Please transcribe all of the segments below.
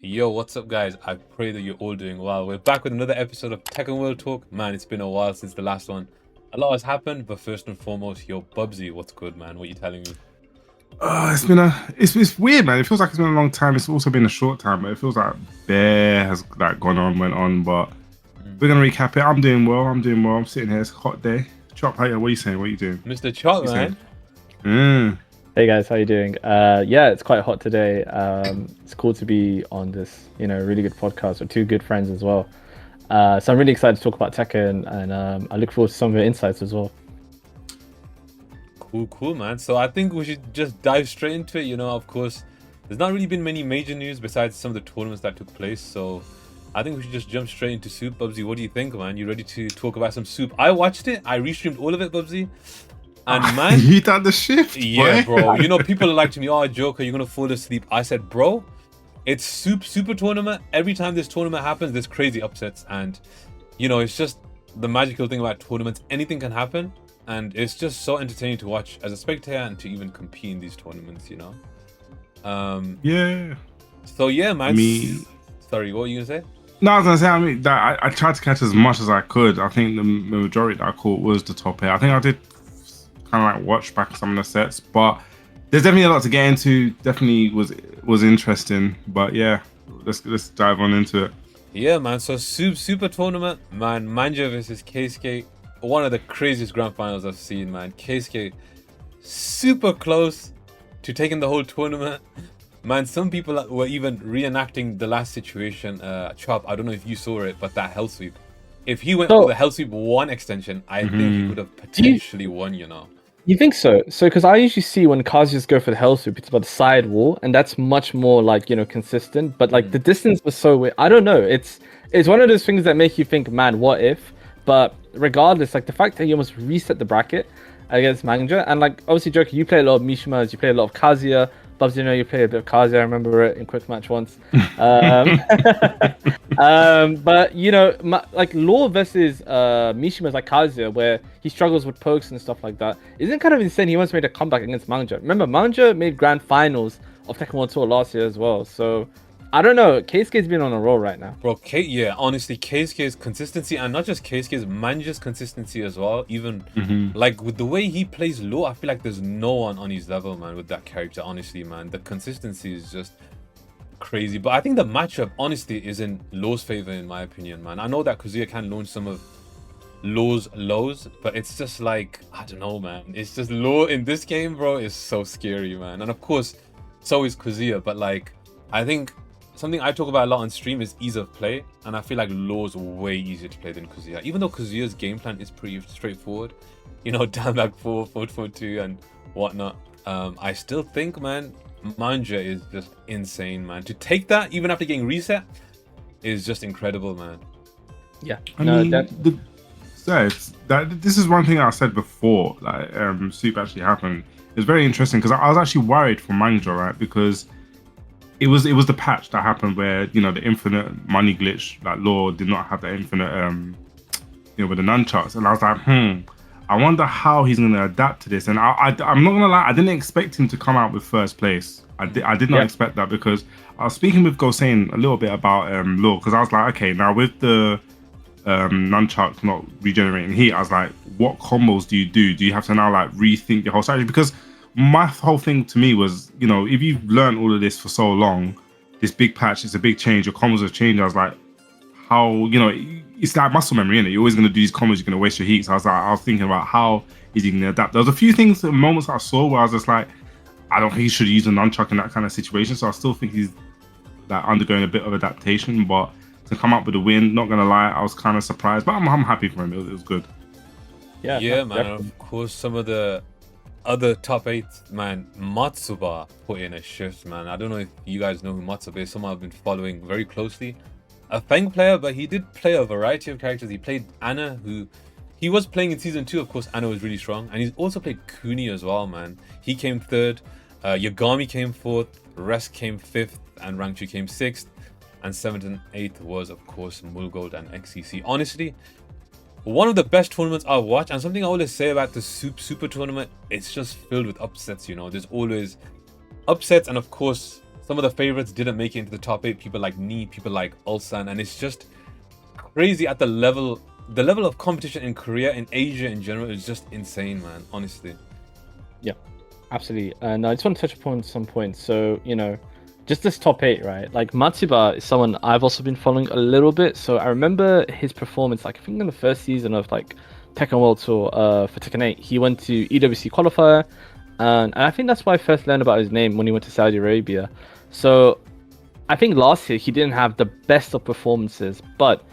Yo, what's up, guys? I pray that you're all doing well. We're back with another episode of Tekken World Talk. Man, it's been a while since the last one. A lot has happened, but first and foremost, yo, Bubsy, what's good, man? What are you telling me? It's weird, man. It feels like it's been a long time. It's also been a short time, but it feels like bear has went on. But we're gonna recap it. I'm doing well. I'm sitting here. It's a hot day. Chop, what are you saying? What are you doing? Mr. Chop, man. Hey guys, how you doing? Yeah, it's quite hot today. It's cool to be on this, really good podcast with two good friends as well. So I'm really excited to talk about Tekken, and I look forward to some of your insights as well. Cool, man. So I think we should just dive straight into it. Of course, there's not really been many major news besides some of the tournaments that took place. So I think we should just jump straight into SOOP. Bubsy, what do you think, man? You ready to talk about some SOOP? I watched it. I restreamed all of it, Bubsy. And man, you done the shift, yeah, bro. People are like to me, "Oh, JoKa, you're gonna fall asleep." I said, "Bro, it's super tournament. Every time this tournament happens, there's crazy upsets, and it's just the magical thing about tournaments. Anything can happen, and it's just so entertaining to watch as a spectator and to even compete in these tournaments. Yeah. So yeah, man. Sorry, what were you gonna say? No, I was gonna say. I tried to catch as much as I could. I think the majority that I caught was the top 8. I think I did kind of like watch back some of the sets, but there's definitely a lot to get into. Definitely was interesting, but yeah, let's dive on into it. Yeah, man. So super tournament, man. Manja versus Keisuke, one of the craziest grand finals I've seen, man. Keisuke super close to taking the whole tournament, man. Some people were even reenacting the last situation. Chop, I don't know if you saw it, but that hell sweep. If he went for the hell sweep 1 extension, I think he could have potentially won. You think so? So, because I usually see when Kazuyas go for the hell sweep, it's about the side wall, and that's much more like consistent. But like the distance was so weird. I don't know. It's one of those things that make you think, man, what if? But regardless, like the fact that he almost reset the bracket against Manja, and like obviously, JoKa, you play a lot of mishimas, you play a lot of kazuya. Bubsy, you play a bit of kazuya. I remember it in quick match once. But like Law versus Mishima's like Kazuya, where he struggles with pokes and stuff like that, isn't kind of insane. He once made a comeback against Manja. Remember, Manja made grand finals of Tekken World Tour last year as well. So I don't know. Keisuke's been on a roll right now. Bro, honestly, Keisuke's consistency, and not just Keisuke's, Manja's consistency as well. Even like with the way he plays Law, I feel like there's no one on his level, man, with that character. Honestly, man, the consistency is just crazy. But I think the matchup, honestly, is in Law's favor, in my opinion, man. I know that Kazuya can launch some of Law's lows, but it's just like, I don't know, man. It's just Law in this game, bro, is so scary, man. And of course, so is Kazuya. But like, I think something I talk about a lot on stream is ease of play, and I feel like Law's way easier to play than Kazuya. Even though Kazuya's game plan is pretty straightforward, down back 4, 4-4-2 and whatnot. I still think, man, Manja is just insane, man. To take that even after getting reset is just incredible, man. Yeah. This is one thing I said before, like SOOP actually happened. It was very interesting because I was actually worried for Manja, right? Because it was the patch that happened where the infinite money glitch, like Law did not have the infinite with the nunchucks, and I was like, I wonder how he's gonna adapt to this. And I'm not gonna lie, I didn't expect him to come out with first place. I did not expect that, because I was speaking with Gosain a little bit about Law, because I was like, okay, now with the nunchucks not regenerating heat, I was like, what combos do you do? Do you have to now like rethink your whole strategy? Because my whole thing to me was, if you've learned all of this for so long, this big patch, it's a big change, your combos have changed. I was like, how, it's like muscle memory, innit? You're always going to do these combos, you're going to waste your heat. So I was thinking about how is he going to adapt. There was a few things, moments I saw where I was just like, I don't think he should use a nunchuck in that kind of situation. So I still think he's like undergoing a bit of adaptation, but to come up with a win, not going to lie, I was kind of surprised, but I'm happy for him. It was good. Yeah, man. Definitely. Of course, some of the other top 8, man, Matsuba put in a shift, man. I don't know if you guys know who Matsuba is. Someone I've been following very closely. A Feng player, but he did play a variety of characters. He played Anna, who he was playing in season 2. Of course, Anna was really strong, and he's also played Kuni as well, man. He came 3rd, Yagami came 4th, Rest came 5th, and Rangchu came 6th, and 7th and 8th was, of course, Mulgold and XCC. Honestly, one of the best tournaments I've watched, and something I always say about the super tournament, it's just filled with upsets. There's always upsets, and of course some of the favorites didn't make it into the top 8. People like Ni, people like Ulsan, and it's just crazy at the level of competition in Korea, in Asia in general is just insane, man. Honestly. Yeah, absolutely. And I just want to touch upon some points. So, just this top 8, right? Like Matsuba is someone I've also been following a little bit. So I remember his performance, like I think in the first season of like Tekken World Tour for Tekken 8, he went to EWC qualifier, and I think that's why I first learned about his name when he went to Saudi Arabia. So I think last year he didn't have the best of performances, but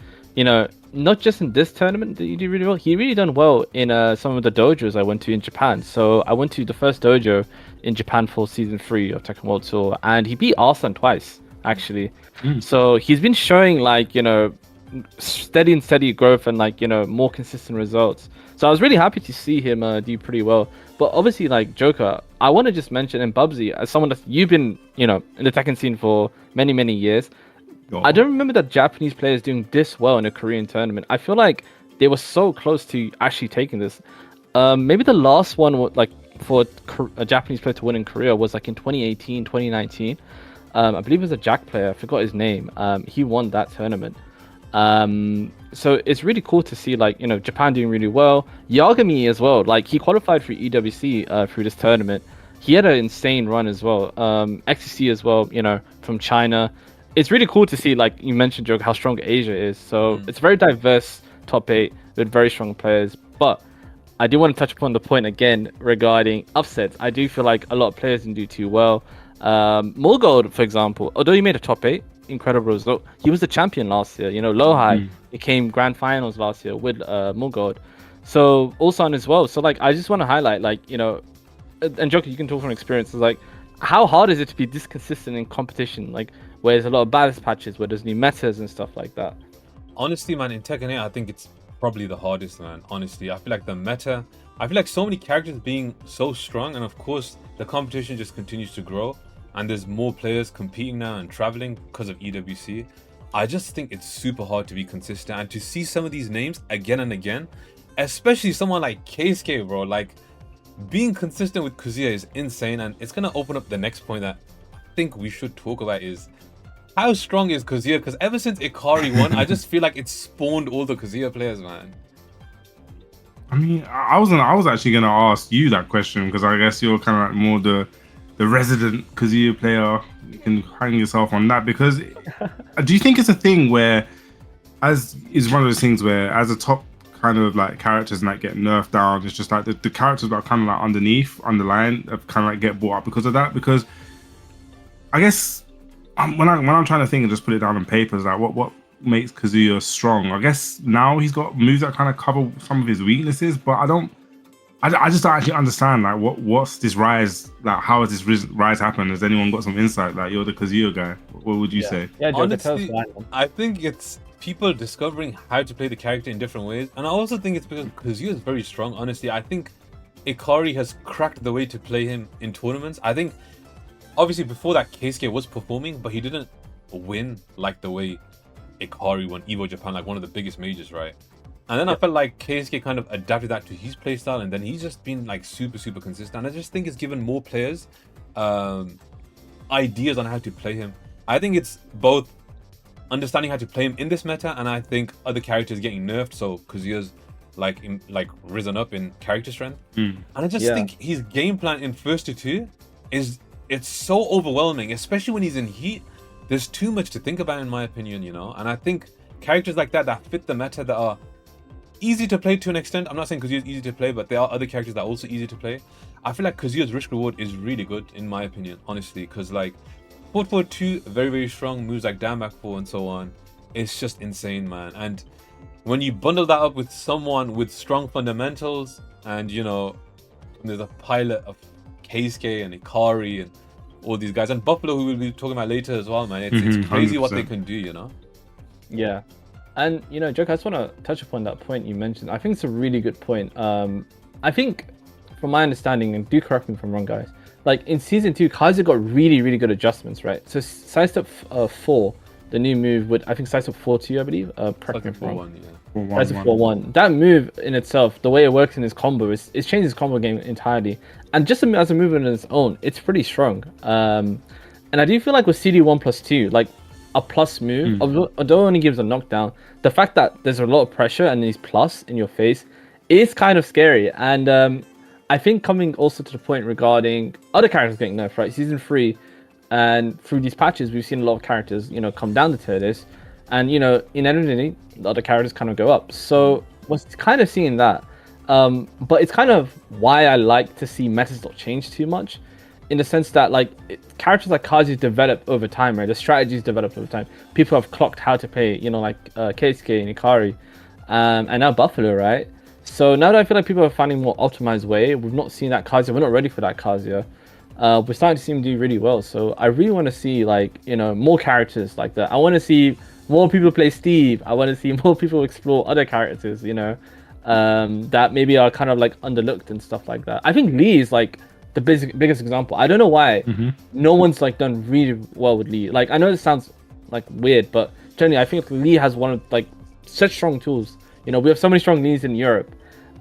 not just in this tournament did he do really well. He really done well in some of the dojos I went to in Japan. So I went to the first dojo in Japan for season 3 of Tekken World Tour, and he beat Arslan twice actually. So he's been showing like steady growth and like more consistent results. So I was really happy to see him do pretty well. But obviously, like JoKa, I want to just mention, and Bubsy, as someone that you've been in the Tekken scene for many years, I don't remember that Japanese players doing this well in a Korean tournament. I feel like they were so close to actually taking this. Maybe the last one like for a Japanese player to win in Korea was like in 2018, 2019. I believe it was a Jack player. I forgot his name. He won that tournament. So it's really cool to see like Japan doing really well. Yagami as well. Like he qualified for EWC through this tournament. He had an insane run as well. XCC as well. From China. It's really cool to see, like you mentioned, JoKa, how strong Asia is. So it's a very diverse top 8 with very strong players. But I do want to touch upon the point again regarding upsets. I do feel like a lot of players didn't do too well. Morgold, for example, although he made a top 8, incredible result. He was the champion last year. Lohai became grand finals last year with Morgold. So Ulsan as well. So like I just want to highlight, like and JoKa, you can talk from experience. Like how hard is it to be this consistent in competition? Like where there's a lot of balance patches, where there's new metas and stuff like that. Honestly, man, in Tekken 8, I think it's probably the hardest, man. Honestly, I feel like the meta, I feel like so many characters being so strong, and of course, the competition just continues to grow, and there's more players competing now and traveling because of EWC. I just think it's super hard to be consistent, and to see some of these names again and again, especially someone like Keisuke, bro, like being consistent with Kazuya is insane, and it's gonna open up the next point that I think we should talk about is how strong is Kazuya? Because ever since Ikari won, I just feel like it's spawned all the Kazuya players, man. I mean, I was actually gonna ask you that question because I guess you're kind of like more the resident Kazuya player. You can hang yourself on that because do you think it's a thing where, as is one of those things where as a top kind of like characters might get nerfed down, it's just like the characters that are kind of like underline have kind of like get brought up because of that? Because I guess when I'm trying to think and just put it down on paper, is like what makes Kazuya strong? I guess now he's got moves that kind of cover some of his weaknesses, but I just don't actually understand like what's this rise, like how has this rise happened? Has anyone got some insight? Like you're the Kazuya guy, what would you say? Yeah, honestly, I think it's people discovering how to play the character in different ways, and I also think it's because Kazuya is very strong. Honestly, I think Ikari has cracked the way to play him in tournaments. I think obviously before that Keisuke was performing, but he didn't win like the way Ikari won Evo Japan, like one of the biggest majors, right? And then I felt like Keisuke kind of adapted that to his playstyle, and then he's just been like super consistent. And I just think it's given more players ideas on how to play him. I think it's both understanding how to play him in this meta, and I think other characters getting nerfed, so Kazuya's like risen up in character strength. And I just think his game plan in first to two it's so overwhelming, especially when he's in heat. There's too much to think about in my opinion, and I think characters like that fit the meta, that are easy to play to an extent. I'm not saying Kazuya's easy to play, but there are other characters that are also easy to play. I feel like Kazuya's risk reward is really good in my opinion, honestly, because like 4-4-2, very strong moves like down back 4 and so on. It's just insane, man. And when you bundle that up with someone with strong fundamentals, and there's a pilot of Keisuke and Ikari and all these guys, and Buffalo, who we'll be talking about later as well, man. It's crazy 100%. What they can do, Yeah. And JoKa, I just want to touch upon that point you mentioned. I think it's a really good point. I think from my understanding, and do correct me if I'm wrong, guys, like in season 2, Kazuya got really good adjustments, right? So sidestep 4, the new move with, I think sidestep 4-2, I believe. Correct me if I'm wrong. Sidestep 4-1. That move in itself, the way it works in his combo, it changed his combo game entirely. And just as a move on its own, it's pretty strong. And I do feel like with CD1+2, like a plus move, although it only gives a knockdown, the fact that there's a lot of pressure and these plus in your face is kind of scary. And I think coming also to the point regarding other characters getting nerfed, right? Season 3, and through these patches, we've seen a lot of characters, come down the tier list. And, inevitably, the other characters kind of go up. So we're kind of seeing that. But it's kind of why I like to see metas not change too much, in the sense that characters like Kazuya develop over time, right? The strategies develop over time. People have clocked how to play, Keisuke and Ikari, and now Buffalo, right? So now that I feel like people are finding more optimized way, we've not seen that Kazuya. We're not ready for that Kazuya. We're starting to see him do really well. So I really want to see more characters like that. I want to see more people play Steve. I want to see more people explore other characters, that maybe are kind of underlooked and stuff like that. I think Lee is the biggest example. I don't know why no one's done really well with Lee. I know this sounds weird, but generally I think Lee has one of such strong tools. We have so many strong Lees in Europe,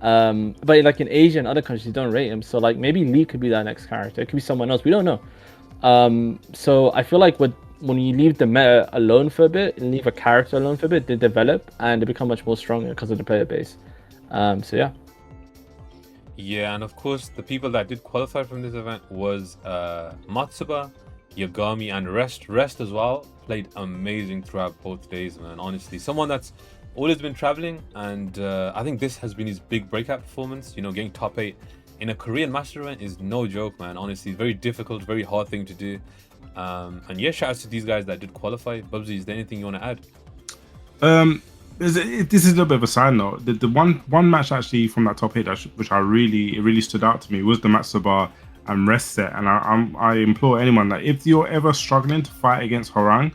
but in Asia and other countries don't rate him. So maybe Lee could be that next character. It could be someone else. We don't know. So I feel like when you leave the meta alone for a bit and leave a character alone for a bit, they develop and they become much more stronger because of the player base. So yeah. Yeah, and of course, the people that did qualify from this event was Matsuba, Yagami, and Rest. Rest as well played amazing throughout both days, man. Honestly, someone that's always been traveling, and I think this has been his big breakout performance. Getting top 8 in a Korean master event is no joke, man. Honestly, very difficult, very hard thing to do. And yeah, shout out to these guys that did qualify. Bubsy, is there anything you want to add? This is a little bit of a side note. The one match actually from that top 8 which really stood out to me was the Matsuba and Rest set. And I implore anyone that if you're ever struggling to fight against Horang,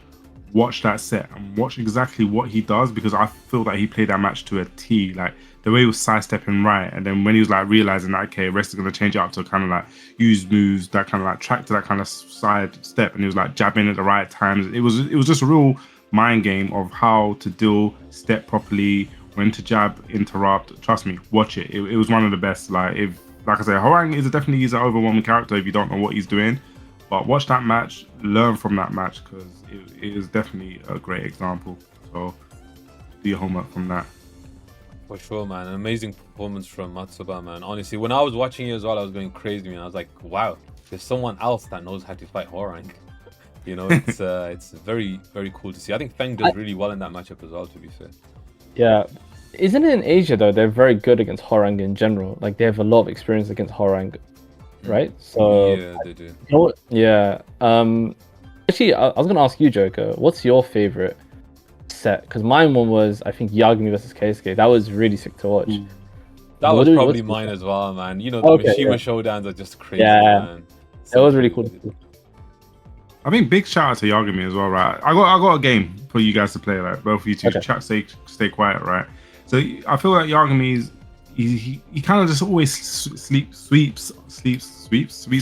watch that set and watch exactly what he does, because I feel that he played that match to a T. The way he was sidestepping right, and then when he was realizing that okay, Rest is gonna change it up to kind of use moves that kind of track to that kind of side step, and he was jabbing at the right times. It was just a real mind game of how to deal, step properly, when to jab, interrupt. Trust me, watch it. It was one of the best. Like I say, Horang is definitely an overwhelming character if you don't know what he's doing. But watch that match, learn from that match, because it is definitely a great example. So do your homework from that. For sure, man. An amazing performance from Matsuba, man. Honestly, when I was watching it as well, I was going crazy, man. I was like, wow, there's someone else that knows how to fight Horang. It's very, very cool to see. I think Feng does really well in that matchup as well, to be fair. Yeah. Isn't it in Asia, though, they're very good against Horang in general? They have a lot of experience against Horang, right? So yeah, they do. Yeah. Actually, I was going to ask you, JoKa, what's your favorite set? Because mine one was, I think, Yagami versus Keisuke. That was really sick to watch. That was probably mine as well, man. The Mishima showdowns are just crazy, man. It was really cool. I think big shout out to Yagami as well, right? I got a game for you guys to play, both of you two. Okay. Stay quiet, right? So I feel like Yagami's he kind of just always sweeps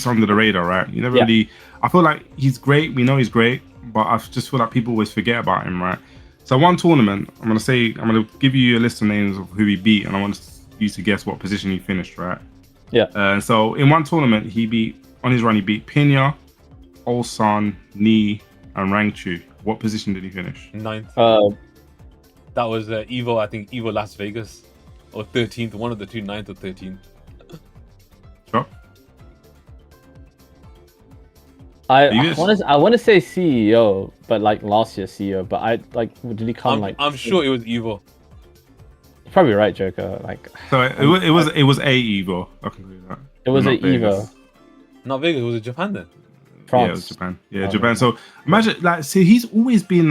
under the radar, right? You never really. I feel like he's great. We know he's great, but I just feel like people always forget about him, right? So one tournament, I'm gonna give you a list of names of who he beat, and I want you to guess what position he finished, right? Yeah. So in one tournament, he beat Pinya, Ulsan, Ni, and Rangchu. What position did he finish? 9th. That was Evo, I think Evo Las Vegas, or 13th, one of the two, 9th or 13th. Sure. I want to say CEO, but last year's CEO. But did he come I'm sure it was Evo. Probably right, JoKa. So it was a Evo. I can agree with that. It was an Evo. Not Vegas. Was it Japan then? France. Yeah, it was Japan. Yeah, Japan. So imagine, see, he's always been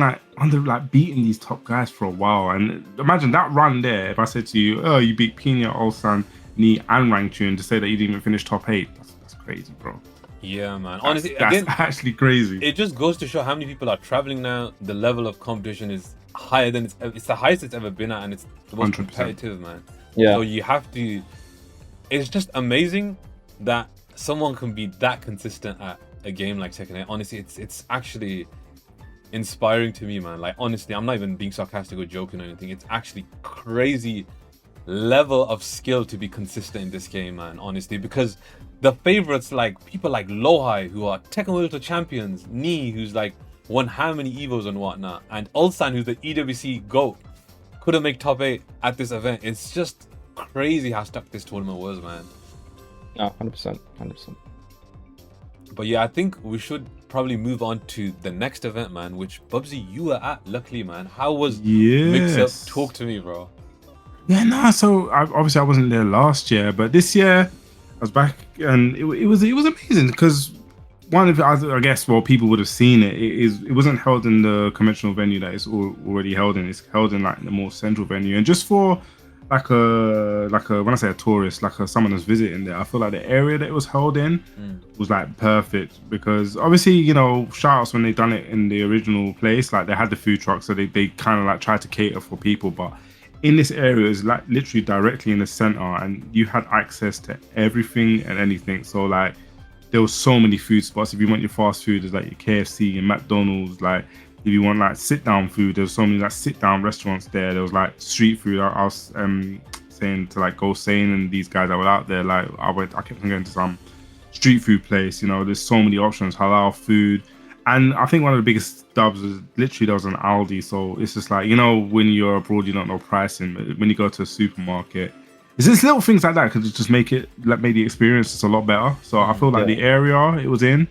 beating these top guys for a while, and imagine that run there. If I said to you, "Oh, you beat Pinya, Ulsan, Ni, and Rangchu," and to say that you didn't even finish top 8, that's crazy, bro. Yeah, man. Honestly, that's actually crazy. It just goes to show how many people are traveling now. The level of competition is higher than it's the highest it's ever been at, and it's the most 100%. Competitive, man. Yeah. So you have to. It's just amazing that someone can be that consistent at a game like Tekken 8. Honestly, it's actually inspiring to me, man. Honestly, I'm not even being sarcastic or joking or anything. It's actually crazy level of skill to be consistent in this game, man, honestly, because the favorites, like people like Lohai, who are Tekken World Talk champions, Ni, who's like won how many Evos and whatnot, and Ulsan, who's the EWC GOAT, couldn't make top 8 at this event. It's just crazy how stuck this tournament was, man. No, 100%. But yeah, I think we should probably move on to the next event, man, which Bubsy, you were at, luckily, man. How was MIXUP? Talk to me, bro. Yeah, no. So obviously I wasn't there last year, but this year I was back, and it was amazing because one of, I guess, well, people would have seen it. It wasn't held in the conventional venue that it's already held in. It's held in like the more central venue, and just for like a when I say a tourist, like someone that's visiting there, I feel like the area that it was held in was like perfect, because obviously, you know, shoutouts when they done it in the original place, like they had the food truck, so they kind of like tried to cater for people, but in this area is like literally directly in the center, and you had access to everything and anything. So like there was so many food spots. If you want your fast food, there's like your KFC and McDonald's. Like if you want like sit down food, there's so many like sit down restaurants there. There was like street food. I was saying to like Go Sane and these guys that were out there, like I kept on going to some street food place. You know, there's so many options, halal food. And I think one of the biggest dubs was literally there was an Aldi. So it's just like, you know, when you're abroad, you don't know pricing. But when you go to a supermarket, it's just little things like that because it just make it like made the experience just a lot better. So I feel like the area it was in,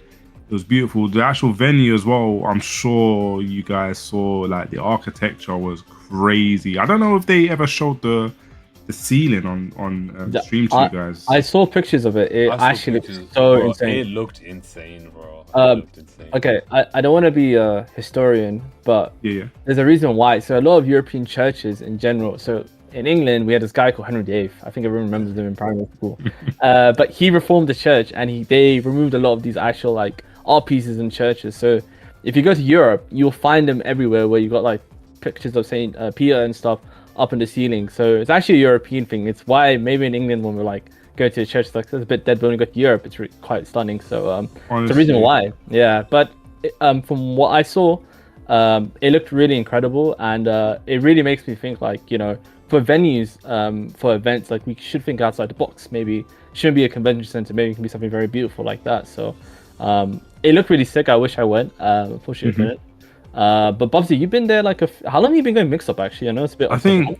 it was beautiful. The actual venue as well, I'm sure you guys saw, like the architecture was crazy. I don't know if they ever showed the ceiling on stream to you guys. I saw pictures of it. It actually looked so insane. It looked insane, bro. Okay, I don't want to be a historian, but there's a reason why. So a lot of European churches in general, so in England we had this guy called Henry VIII. I think everyone remembers him in primary school. But he reformed the church, and they removed a lot of these actual like art pieces in churches. So if you go to Europe, you'll find them everywhere, where you got like pictures of Saint Peter and stuff up in the ceiling. So it's actually a European thing. It's why maybe in England when we're like go to a church, it's like it's a bit dead, but when we go to Europe, it's really quite stunning. So it's the reason why. Yeah, but from what I saw, it looked really incredible, and it really makes me think, like, you know, for venues, for events, like we should think outside the box. Maybe it shouldn't be a convention center. Maybe it can be something very beautiful like that. So it looked really sick. I wish I went. Unfortunately, I couldn't. But Bubsy, you've been there like how long have you been going MIXUP? Actually, I know it's a bit. I think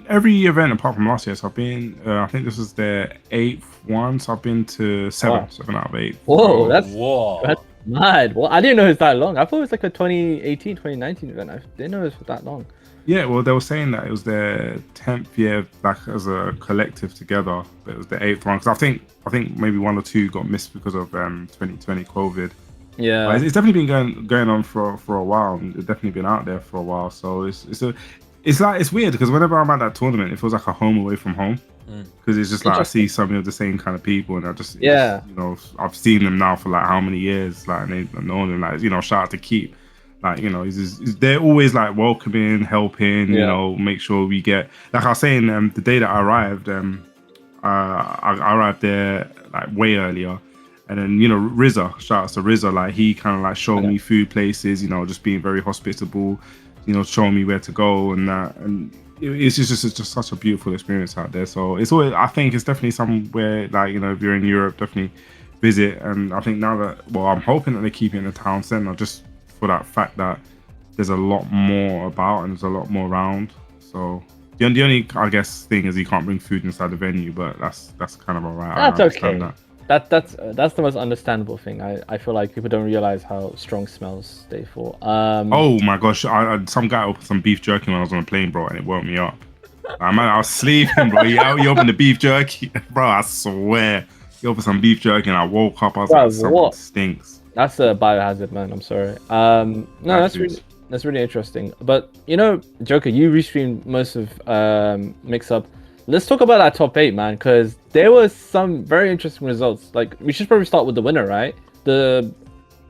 every event apart from last year, so I've been. I think this is the 8th one. So I've been to 7 out of 8. Whoa, that's mad. Well, I didn't know it was that long. I thought it was like a 2018, 2019 event. I didn't know it was that long. Yeah, well, they were saying that it was their 10th year back as a collective together, but it was the 8th one. Because I think maybe 1 or 2 got missed because of 2020 COVID. Yeah, but it's definitely been going on for a while. And it's definitely been out there for a while. So it's weird because whenever I'm at that tournament, it feels like a home away from home. Because it's just like I see some of the same kind of people, and I just you know, I've seen them now for like how many years, like, and they've known them, like, you know, shout out to Keep. Like, you know, they're always like welcoming, helping, you know, make sure we get, like I was saying, the day that I arrived, I arrived there like way earlier. And then, you know, Rizza, shout out to Rizza, like he kind of like showed me food places, you know, just being very hospitable, you know, showing me where to go and that. And it's just such a beautiful experience out there. So it's always, I think it's definitely somewhere, like, you know, if you're in Europe, definitely visit. And I think now that, well, I'm hoping that they keep it in the town centre, just for that fact that there's a lot more about and there's a lot more around. So the only, I guess, thing is you can't bring food inside the venue, but that's kind of alright. That's okay. That's the most understandable thing. I feel like people don't realize how strong smells stay for. Oh my gosh, some guy opened some beef jerky when I was on a plane, bro, and it woke me up. Man, I was sleeping, bro. He opened the beef jerky, bro. I swear, he opened some beef jerky, and I woke up. I was like, something stinks. That's a biohazard, man. I'm sorry. No, that's really interesting. But you know, JoKa, you restreamed most of MIXUP. Let's talk about that top 8, man, because there was some very interesting results. Like, we should probably start with the winner, right? The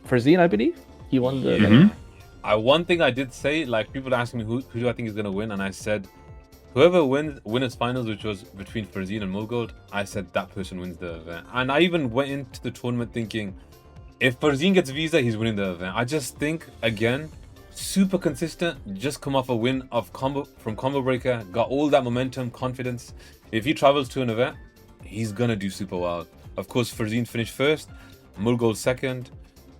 Farzine, I believe, he won the. One thing I did say, like, people asking me who do I think is gonna win, and I said whoever winners finals, which was between Farzine and Mulgold, I said that person wins the event. And I even went into the tournament thinking, if Farzine gets visa, he's winning the event. I just think, again, super consistent, just come off a win of Combo Breaker, got all that momentum, confidence. If he travels to an event, he's gonna do super well. Of course, Farzine finished first, Mulgol second,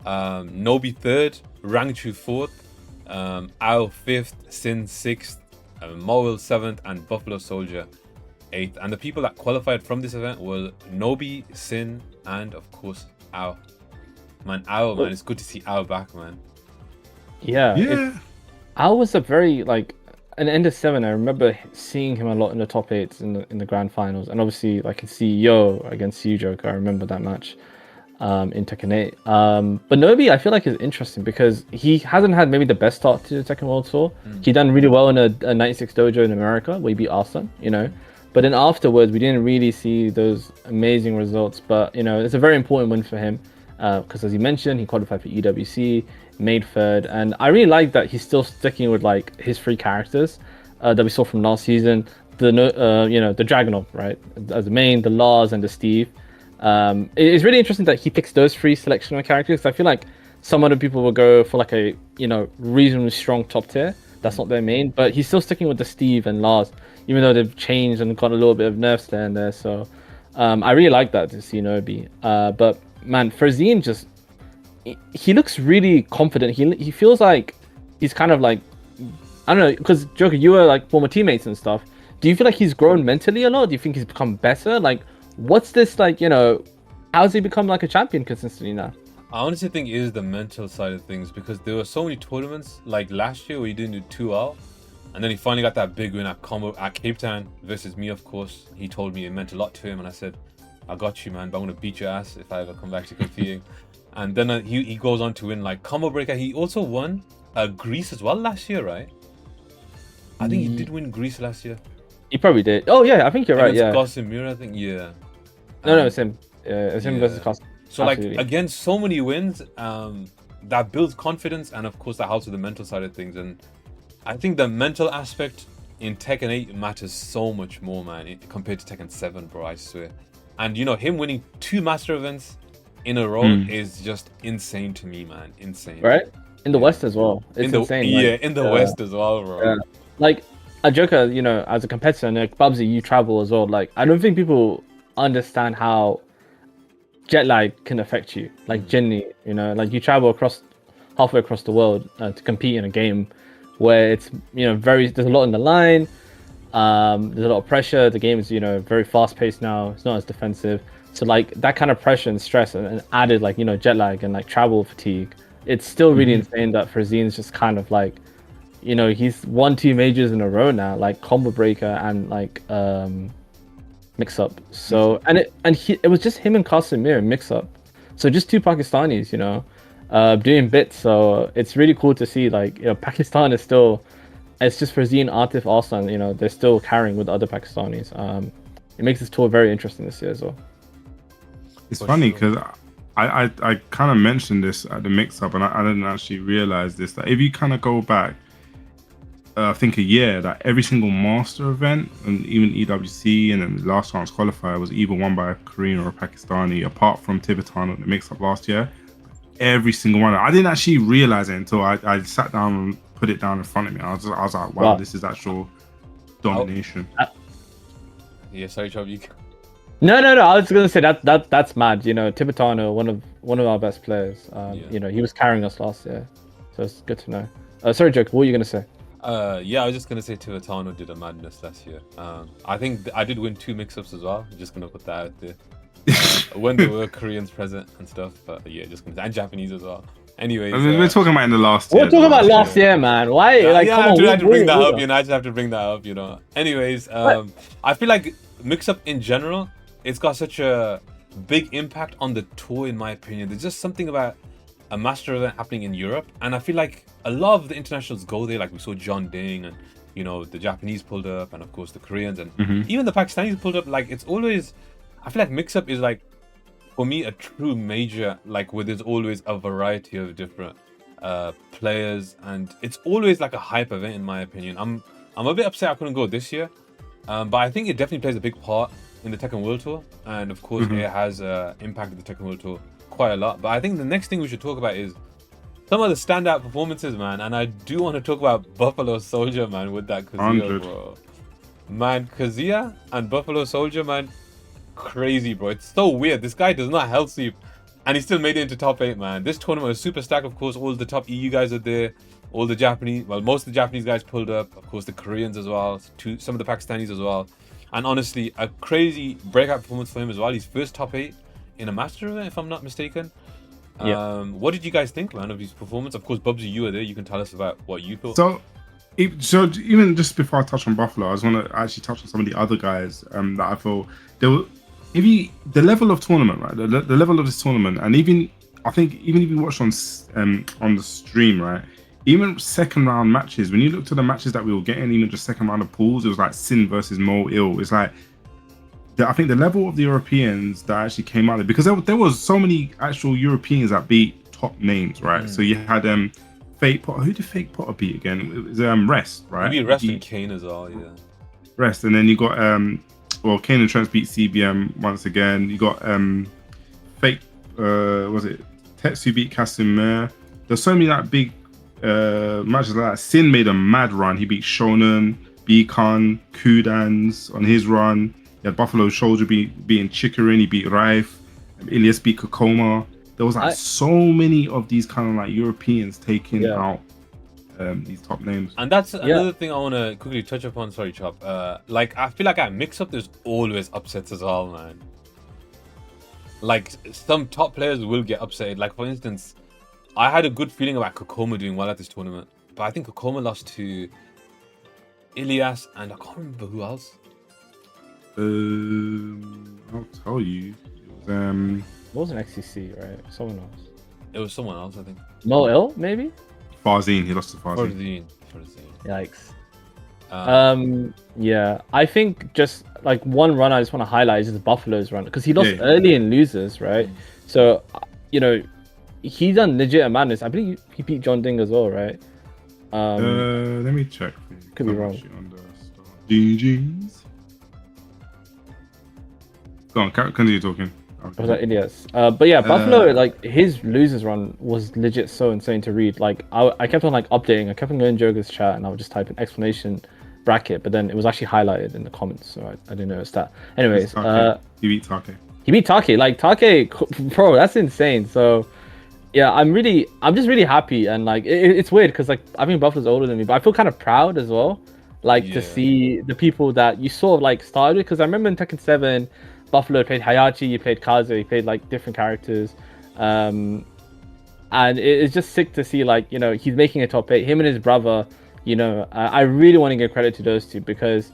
Nobi third, Rangchu fourth, Ao fifth, Sin sixth, Moel seventh, and Buffalo Soldier eighth. And the people that qualified from this event were Nobi, Sin, and of course Ao. Man, Ao, man, it's good to see Ao back, man. Yeah. Al was a very like an end of 7. I remember seeing him a lot in the top 8s in the grand finals, and obviously like in CEO against JoKa. I remember that match in Tekken 8. But Nobi, I feel like is interesting because he hasn't had maybe the best start to the Tekken World Tour. He done really well in a 96 dojo in America where he beat Arslan, you know. But then afterwards, we didn't really see those amazing results. But you know, it's a very important win for him because as you mentioned, he qualified for EWC. Made third, and I really like that he's still sticking with like his 3 characters that we saw from last season. The the Dragunov, right, as the main, the Lars, and the Steve. It's really interesting that he picks those 3 selection of characters. I feel like some other people will go for like a reasonably strong top tier. That's not their main, but he's still sticking with the Steve and Lars, even though they've changed and got a little bit of nerfs there and there. So I really like that to see Nobi. But man, Farzine just. He looks really confident. He feels like he's kind of like, I don't know, because JoKa, you were like former teammates and stuff. Do you feel like he's grown mentally a lot? Do you think he's become better? Like, what's this like? How's he become like a champion consistently now? I honestly think it is the mental side of things because there were so many tournaments like last year where he didn't do too well, and then he finally got that big win at Cape Town versus me. Of course, he told me it meant a lot to him, and I said, "I got you, man, but I'm gonna beat your ass if I ever come back to competing." And then he goes on to win like Combo Breaker. He also won Greece as well last year, right? I think he did win Greece last year. He probably did. Oh yeah, I think you're right. Yeah. Casimir, I think. Yeah. No, it's him. It's him versus Casimir. So absolutely. Like again, so many wins. That builds confidence, and of course that helps with the mental side of things. And I think the mental aspect in Tekken 8 matters so much more, man, compared to Tekken 7, bro. I swear. And him winning 2 master events in a row is just insane to me, man. Insane. Right? In the West as well. It's insane. Yeah, in the West as well, bro. Yeah. Like, a JoKa, as a competitor, and like Bubsy, you travel as well. Like, I don't think people understand how jet lag can affect you. Like, genuinely, like you travel halfway across the world to compete in a game where it's, there's a lot on the line. There's a lot of pressure. The game is, very fast paced now. It's not as defensive. So like that kind of pressure and stress and added like, jet lag and like travel fatigue, it's still really insane that Farzine's just kind of like, he's won 2 majors in a row now, like Combo Breaker and like MIXUP. So it was just him and Casimir in MIXUP. So just 2 Pakistanis, doing bits. So it's really cool to see like, Pakistan is still, it's just Farzine, Atif, Arslan, they're still carrying with other Pakistanis. It makes this tour very interesting this year as well. It's funny because I kind of mentioned this at the mix-up, and I didn't actually realize this. That if you kind of go back, I think a year, that every single master event, and even EWC, and then the last chance qualifier was either won by a Korean or a Pakistani, apart from Tibetan at the mix-up last year. Every single one. I didn't actually realize it until I sat down and put it down in front of me. I was like, wow, this is actual domination. Yeah, sorry, Chob, you. No. I was gonna say that's mad. Tibetano, one of our best players. He was carrying us last year, so it's good to know. Sorry, JoKa, what were you gonna say? Yeah, I was just gonna say Tibetano did a madness last year. I think I did win 2 mix-ups as well. Just gonna put that out there. When there were Koreans present and stuff, but yeah, and Japanese as well. Anyways, we're talking about in the last year. We're talking about last year, man. Why? Come on, I had to bring that up. I just have to bring that up. Anyways, I feel like MIXUP in general, it's got such a big impact on the tour, in my opinion. There's just something about a master event happening in Europe, and I feel like a lot of the internationals go there. Like we saw John Ding, and the Japanese pulled up, and of course the Koreans, and even the Pakistanis pulled up. Like it's always, I feel like MIXUP is like, for me, a true major, like where there's always a variety of different players, and it's always like a hype event, in my opinion. I'm a bit upset I couldn't go this year, but I think it definitely plays a big part in the Tekken World Tour, and of course it has impacted the Tekken World Tour quite a lot. But I think the next thing we should talk about is some of the standout performances, man. And I do want to talk about Buffalo Soldier, man, with that Kazuya, 100. bro. Man, Kazuya and Buffalo Soldier, man, crazy, bro. It's so weird. This guy does not health sweep, and he still made it into top 8, man. This tournament was super stacked, of course. All the top EU guys are there. All the Japanese, well, most of the Japanese guys pulled up. Of course, the Koreans as well. Some of the Pakistanis as well. And honestly, a crazy breakout performance for him as well. He's first top 8 in a master event, if I'm not mistaken. Yeah. What did you guys think, man, of his performance? Of course, Bubsy, you were there. You can tell us about what you thought. So even just before I touch on Buffalo, I just want to actually touch on some of the other guys that I feel there were. The level of tournament, right? The level of this tournament, and I think if you watched on the stream, right? Even second round matches, when you look to the matches that we were getting, even just second round of pools, it was like Sin versus Mo Il. It's like I think the level of the Europeans that actually came out there, because there was so many actual Europeans that beat top names, right? So you had Fake Potter. Who did Fake Potter beat again? It was Rest, right? Maybe Rest and Kane as well, yeah. Rest, and then you got Kane and Trent beat CBM once again. You got Fake was it Tetsu beat Casimir. There's so many like big matches like that. Sin made a mad run. He beat Shonen, Beacon, Kudans on his run. He had Buffalo Soldier beating Chikarin. He beat Rife. Ilias beat Kokoma. There was like so many of these kind of like Europeans taking out these top names. And that's another thing I want to quickly touch upon. Sorry, Chop. Like, I feel like at MIXUP, there's always upsets as well, man. Like, some top players will get upset. Like, for instance, I had a good feeling about Kokoma doing well at this tournament. But I think Kokoma lost to Ilias and I can't remember who else. I'll tell you. It wasn't XCC, right? Someone else. It was someone else, I think. Mo Il, maybe? Farzine. He lost to Farzine. Yikes. Yeah, I think just like one run I just want to highlight is Buffalo's run, because he lost early in losers, right? So, you know, he's done legit madness. I believe he beat John Ding as well, right? Let me check. Could be wrong. GG's. Go on, continue talking. Okay. Was that Ilias? But yeah, Buffalo, like his losers run was legit so insane to read. Like I kept on like updating. I kept on going to JoKa's chat and I would just type an explanation bracket, but then it was actually highlighted in the comments, so I didn't notice that. Anyways, he beat Take. He beat Take. Like Take, bro, that's insane. So yeah, I'm just really happy, and like it's weird because like I think Buffalo's older than me, but I feel kind of proud as well. Like to see the people that you sort of like started with, because I remember in Tekken 7. Buffalo played Heihachi, you played Kazuya, you played like different characters, and it's just sick to see, like, you know, he's making a top 8. Him and his brother, you know, I really want to give credit to those two, because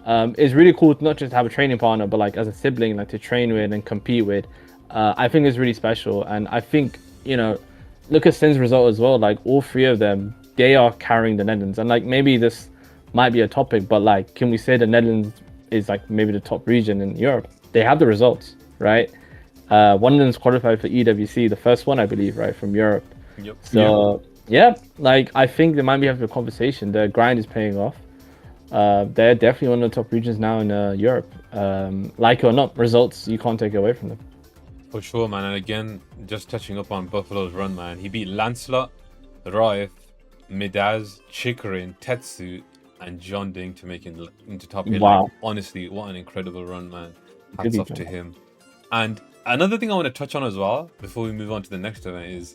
it's really cool to not just have a training partner, but like as a sibling, like to train with and compete with. I think it's really special, and I think, you know, look at Sin's result as well. Like all three of them, they are carrying the Netherlands, and like maybe this might be a topic, but like, can we say the Netherlands is like maybe the top region in Europe? They have the results, right? One of them's qualified for EWC, the first one, I believe, right, from Europe. Yep. So, yeah, like, I think they might be having a conversation. Their grind is paying off. They're definitely one of the top regions now in Europe. Like it or not, results, you can't take away from them. For sure, man. And again, just touching up on Buffalo's run, man. He beat Lancelot, Raif, Midaz, Chikarin, Tetsu, and John Ding to make it into top 8. Wow. Like, honestly, what an incredible run, man. Hats off to him. And another thing I want to touch on as well, before we move on to the next event, is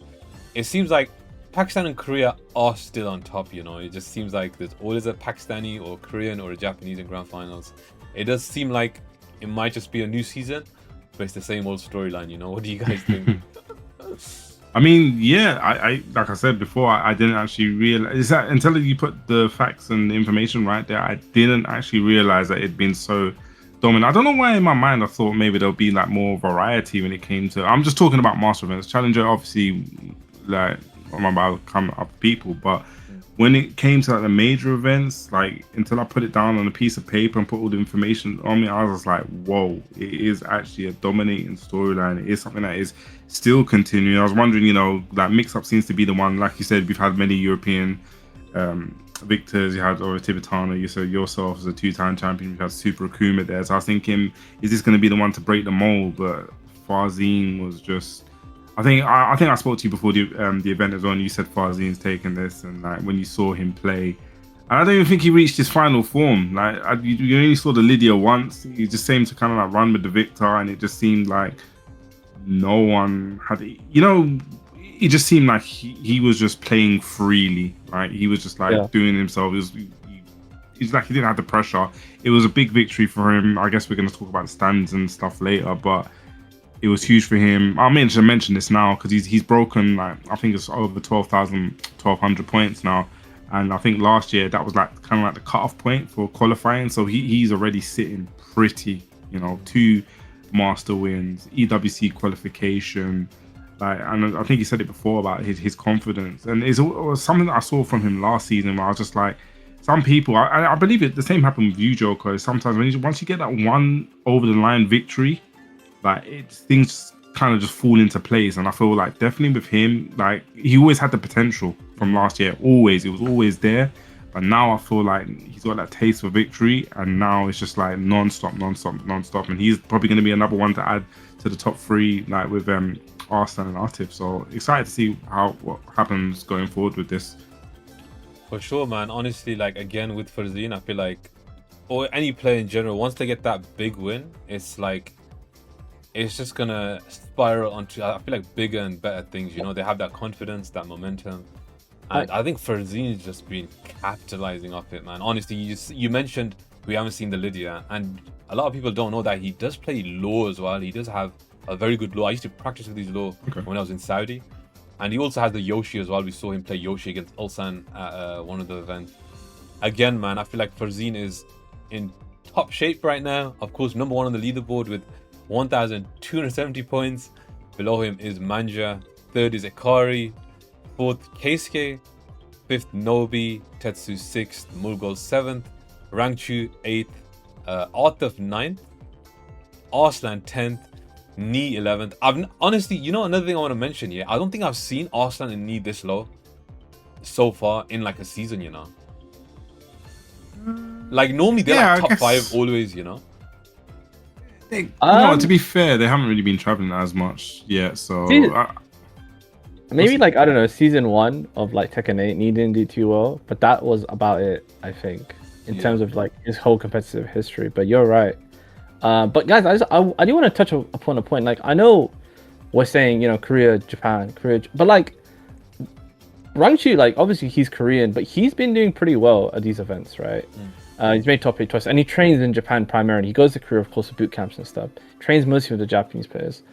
it seems like Pakistan and Korea are still on top, you know. It just seems like there's always a Pakistani or Korean or a Japanese in grand finals. It does seem like it might just be a new season, but it's the same old storyline, you know. What do you guys think? I mean, yeah, I like I said before, I didn't actually realize that until you put the facts and the information right there. I didn't actually realize that it'd been so dominant. I don't know why in my mind I thought maybe there'll be like more variety when it came to. I'm just talking about master events. Challenger, obviously, like I'm about to come up people, but when it came to like the major events, like until I put it down on a piece of paper and put all the information on me, I was just like, whoa, it is actually a dominating storyline. It is something that is still continuing. I was wondering, you know, that MIXUP seems to be the one. Like you said, we've had many European victors. You had Tibetana, you said yourself as a 2-time champion. You had Super Akuma there. So I was thinking, is this going to be the one to break the mold? But Farzine was just I think I spoke to you before the event as well, and you said Farzine's taking this, and like when you saw him play, and I don't even think he reached his final form. Like you only saw the Lydia once. He just seemed to kind of like run with the Victor, and it just seemed like no one had, it just seemed like he was just playing freely. Right, he was just like doing himself. It's like he didn't have the pressure. It was a big victory for him. I guess we're going to talk about the stands and stuff later, but it was huge for him. I'll mention this now because he's broken, like, I think it's over 1,200 points now. And I think last year that was like kind of like the cutoff point for qualifying. So he's already sitting pretty, 2 master wins, EWC qualification. Like, and I think he said it before about his confidence. And it was something that I saw from him last season where I was just like, some people, I believe it. The same happened with you, JoKa. Sometimes once you get that one over the line victory, like things kind of just fall into place. And I feel like definitely with him, like he always had the potential from last year. It was always there. But now I feel like he's got that taste for victory, and now it's just like non-stop. And he's probably going to be another one to add to the top 3, like with Arslan and Atif. So excited to see what happens going forward with this. For sure, man. Honestly, like again with Farzine, I feel like, or any player in general, once they get that big win, it's like it's just gonna spiral onto, I feel like, bigger and better things. They have that confidence, that momentum, and I think Farzine's just been capitalizing off it, man. Honestly, you mentioned we haven't seen the Lydia, and a lot of people don't know that he does play low as well. He does have a very good low. I used to practice with his low when I was in Saudi. And he also has the Yoshi as well. We saw him play Yoshi against Ulsan at one of the events. Again, man, I feel like Farzine is in top shape right now. Of course, number 1 on the leaderboard with 1,270 points. Below him is Manja. 3rd is Ikari. 4th, Keisuke. 5th, Nobi. Tetsu 6th. Mulgol 7th. Rangchu 8th. Atif 9th. Arslan 10th. Knee 11th. Honestly, another thing I want to mention here. I don't think I've seen Arslan and Knee this low so far in like a season. Like normally they're like top 5 always. To be fair, they haven't really been traveling as much yet. So maybe like I don't know, season 1 of like Tekken 8, Knee didn't do too well, but that was about it. I think in terms of like his whole competitive history. But you're right. But guys, I do want to touch upon a point. Like, I know we're saying, Korea, Japan, but like Rangchu, like obviously he's Korean, but he's been doing pretty well at these events, right? He's made top 8 twice, and he trains in Japan primarily. He goes to Korea, of course, for boot camps and stuff. Trains mostly with the Japanese players.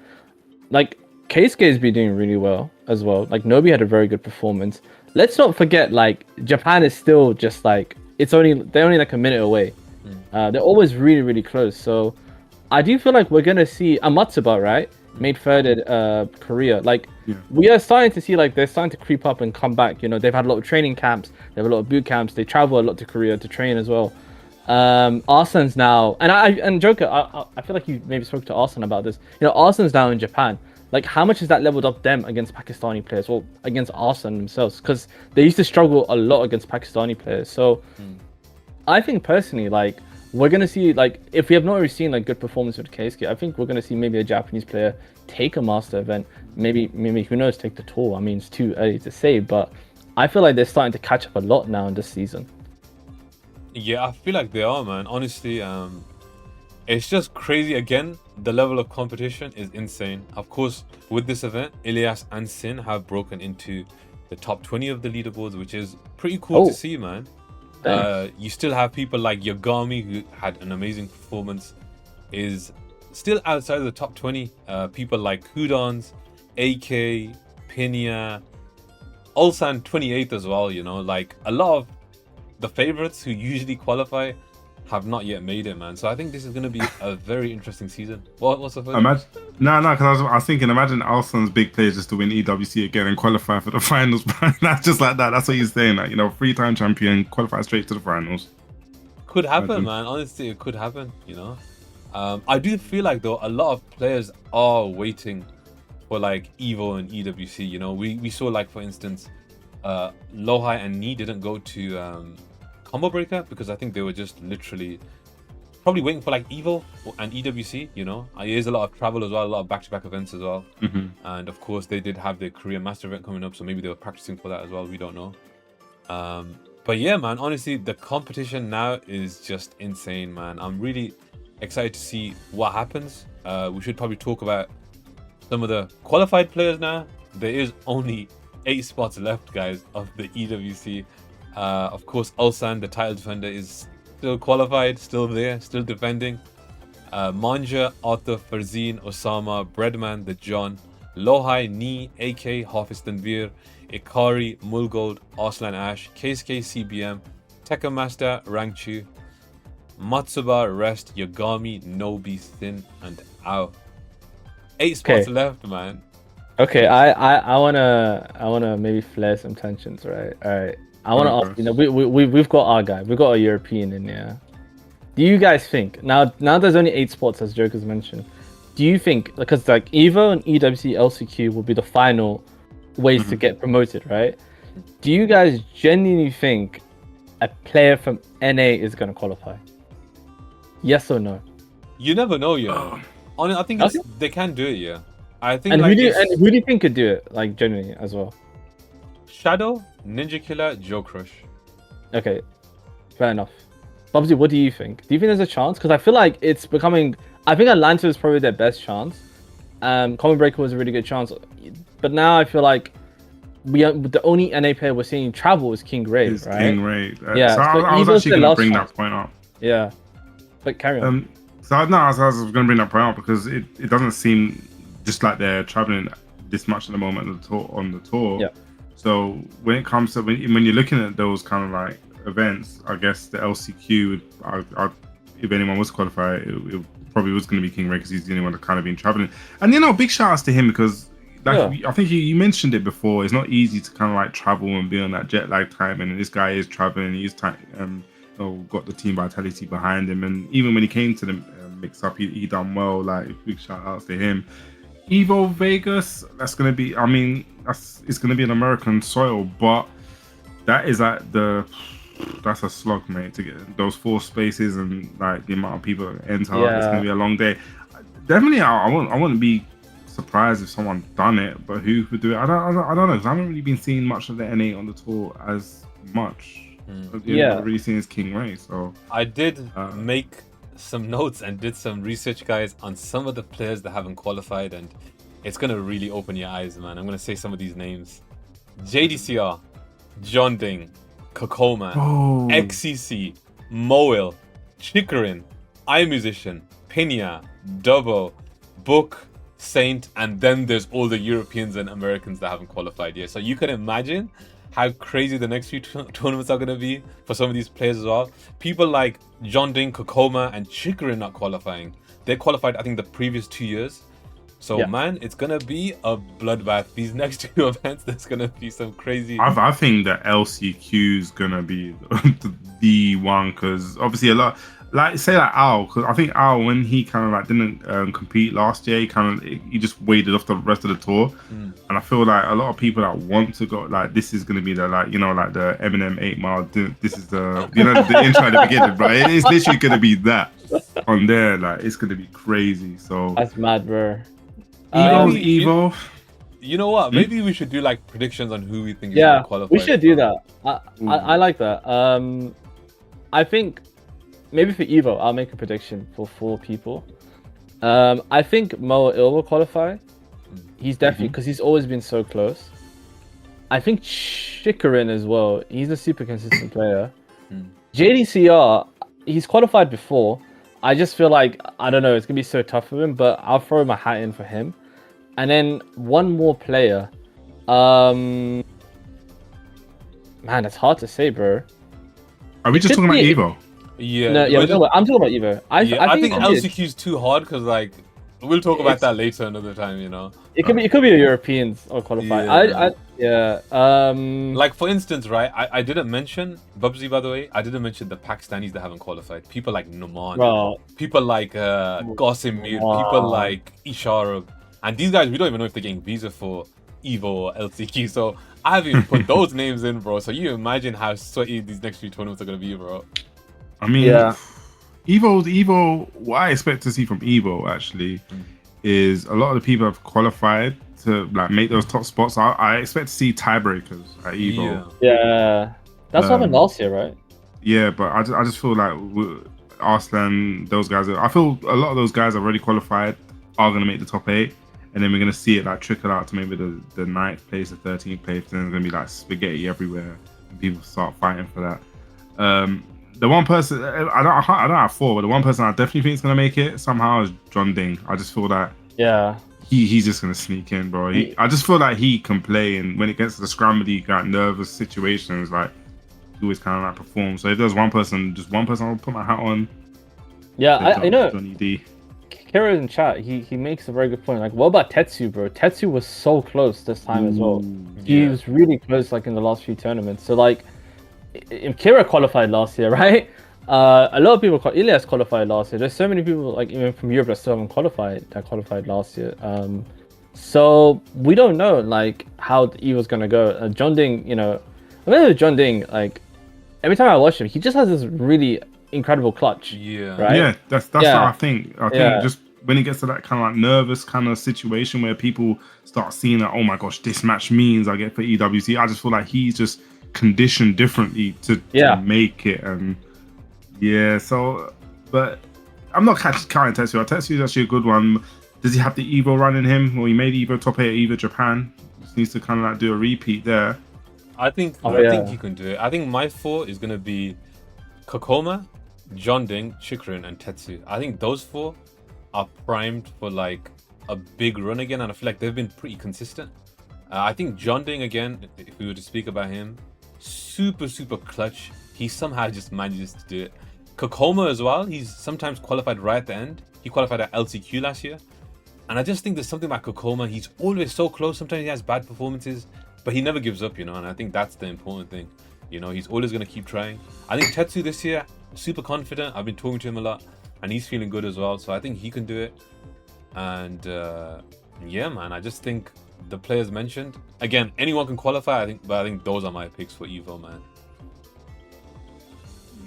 Like Keisuke has been doing really well as well. Like Nobi had a very good performance. Let's not forget, like Japan is still just like they're only like a minute away. They're always really, really close. So I do feel like we're gonna see Amatsuba, right? Made 3rd at Korea. Like we are starting to see like they're starting to creep up and come back. They've had a lot of training camps, they have a lot of boot camps, they travel a lot to Korea to train as well. Arsen's now, and JoKa, I feel like you maybe spoke to Arsen about this. Arsen's now in Japan. Like how much has that leveled up them against Pakistani players, or against Arsen themselves? Because they used to struggle a lot against Pakistani players. So I think personally, like, we're going to see, like, if we have not already seen like good performance with Keisuke, I think we're going to see maybe a Japanese player take a master event, maybe who knows, take the tour. I mean, it's too early to say, but I feel like they're starting to catch up a lot now in this season. Yeah, I feel like they are, man. Honestly, it's just crazy. Again, the level of competition is insane. Of course, with this event, Ilyas and Sin have broken into the top 20 of the leaderboards, which is pretty cool to see, man. You still have people like Yagami, who had an amazing performance, is still outside of the top 20. People like Hudons, AK, Pinya, Ulsan 28th as well. Like a lot of the favorites who usually qualify have not yet made it, man. So I think this is going to be a very interesting season. What's the first? Because I was thinking, imagine Alson's big play just to win EWC again and qualify for the finals. That's just like that. That's what he's saying. Like, 3-time champion, qualify straight to the finals. Could happen, man. Honestly, it could happen. I do feel like though a lot of players are waiting for like Evo and EWC. We saw, like, for instance, Lohai and Knee didn't go to Combo Breaker because I think they were just literally probably waiting for like Evo and EWC. You know, there's a lot of travel as well, a lot of back-to-back events as well. And of course, they did have their Korean Master event coming up, so maybe they were practicing for that as well. We don't know. But yeah, man, honestly, the competition now is just insane, man. I'm really excited to see what happens. We should probably talk about some of the qualified players now. There is only 8 spots left, guys, of the EWC. Of course, Ulsan, the title defender, is still qualified, still there, still defending. Manja, Arthur, Farzin, Osama, Breadman, the John, Lohai, Ni, AK, Hafiztanvir, Ikari, Mulgold, Arslan Ash, Keisuke, CBM, Tekken Master, Rangchu, Matsuba, Rest, Yagami, Nobi, Thin, and Ao. 8 spots left, man. Okay, I wanna maybe flare some tensions, right? All right. I wanna ask, you know, we've got our guy, we've got a European in there. Do you guys think now there's only 8 spots as JoKa's mentioned? Do you think, because like Evo and EWC LCQ will be the final ways to get promoted, right? Do you guys genuinely think a player from NA is gonna qualify? Yes or no? You never know, yeah. I think they can do it, yeah. I think. And like who do you think could do it, like genuinely as well? Shadow, Ninja Killer, Joe Crush. Okay, fair enough. Bubsy, what do you think? Do you think there's a chance? Because I feel like it's becoming. I think Atlanta is probably their best chance. Common Breaker was a really good chance, but now I feel like the only NA player we're seeing travel is King Ray, right? King Ray. Yeah, so I was actually going to bring that point up. Yeah, but carry on. I was going to bring that point up because it doesn't seem just like they're traveling this much at the moment on the tour. Yeah. So when it comes to when you're looking at those kind of like events, I guess the LCQ, if anyone was qualified, it probably was going to be King Ray because he's the only one that kind of been traveling. And you know, big shout outs to him because I think you mentioned it before. It's not easy to kind of like travel and be on that jet lag time, and this guy is traveling. He's got the team vitality behind him, and even when he came to the mix-up, he done well. Like big shout outs to him. Evo Vegas, that's gonna be. I mean, it's gonna be an American soil, but that is that's a slog, mate, to get those 4 spaces and like the amount of people that enter. Yeah. It's gonna be a long day. Definitely, I wouldn't be surprised if someone done it, but who would do it? I don't know, because I haven't really been seeing much of the NA on the tour as much. Yeah, I've really seen is King Ray. So I did make some notes and did some research, guys, on some of the players that haven't qualified, and it's gonna really open your eyes, man. I'm gonna say some of these names: JDCR, John Ding, Kokoma, XCC, Moel, Chikarin, iMusician, Pinya, Dubbo, Book, Saint, and then there's all the Europeans and Americans that haven't qualified yet. So you can imagine how crazy the next few tournaments are going to be for some of these players as well. People like John Ding, Kokoma, and Chikarin not qualifying. They qualified, I think, the previous 2 years. So, man, it's going to be a bloodbath. These next 2 events, there's going to be some crazy... I think that LCQ is going to be the one, because obviously a lot... Like, say like Al, because I think Al, when he kind of like didn't compete last year, he just waited off the rest of the tour. And I feel like a lot of people that want to go, like, this is going to be the, like, you know, like the Eminem 8 Mile, this is the, you know, the intro at the beginning, bro. It's literally going to be that on there. Like, it's going to be crazy. So that's mad, bro. Evo. You know what? Maybe we should do like predictions on who we think is going to qualify. We should do that. I like that. I think maybe for Evo, I'll make a prediction for 4 people. I think Mo will qualify. He's definitely, because he's always been so close. I think Chikarin as well. He's a super consistent player. JDCR, he's qualified before. I just feel like, I don't know, it's going to be so tough for him, but I'll throw my hat in for him. And then one more player. Man, it's hard to say, bro. Are we just talking about Evo? Yeah. No, I'm talking about Evo. I think LCQ is too hard because, like, we'll talk about that later another time, you know. It could be a Europeans or qualified. Like, for instance, right, I didn't mention Bubsy, by the way. I didn't mention the Pakistanis that haven't qualified. People like Numan, people like Qasim Mir, people like Isharab. And these guys, we don't even know if they're getting visa for Evo or LCQ. So I haven't even put those names in, bro. So you imagine how sweaty these next few tournaments are going to be, bro. I mean, Evo. What I expect to see from Evo actually is a lot of the people have qualified to like make those top spots. I expect to see tiebreakers at Evo. Yeah, that's what happened last year, right? Yeah, but I just feel like Arslan, those guys. I feel a lot of those guys already qualified are going to make the top 8, and then we're going to see it like trickle out to maybe the 9th place, the 13th place, and it's going to be like spaghetti everywhere, and people start fighting for that. The one person I don't have 4, but the one person I definitely think is going to make it somehow is John Ding. I just feel that he's just going to sneak in, bro. I just feel like he can play, and when it gets to the scrambledy, like nervous situations, like he always kind of like perform. So if there's one person, I'll put my hat on. Yeah, I know. Johnny D. Kira in chat, he makes a very good point. Like, what about Tetsu, bro? Tetsu was so close this time as well. He was really close, like in the last few tournaments. So like, if Kira qualified last year, right? A lot of people, Ilias qualified last year. There's so many people, like even from Europe, that still haven't qualified. That qualified last year. So we don't know like how the Evo's gonna go. John Ding, I remember John Ding. Like every time I watch him, he just has this really incredible clutch. Yeah. Right? Yeah, that's what I think. I think just when he gets to that kind of like nervous kind of situation where people start seeing that, oh my gosh, this match means I get for EWC. I just feel like he's just conditioned differently to make it. And but I'm not counting Tetsuya. Tetsuya is actually a good one. Does he have the Evo run in him? Well, he made Evo top 8 at Evo Japan. Just needs to kind of like do a repeat there. I think he can do it. I think my 4 is gonna be Kokoma, John Ding, Chikrin, and Tetsu. I think those 4 are primed for like a big run again, and I feel like they've been pretty consistent. I think John Ding again, if we were to speak about him, super clutch. He somehow just manages to do it. Kokoma as well. He's sometimes qualified right at the end. He qualified at LCQ last year, and I just think there's something about Kokoma. He's always so close. Sometimes he has bad performances, but he never gives up, and I think that's the important thing. He's always going to keep trying. I think Tetsu this year, super confident. I've been talking to him a lot, and he's feeling good as well. So I think he can do it. And yeah, man, I just think the players mentioned, again, anyone can qualify. But I think those are my picks for Evo, man.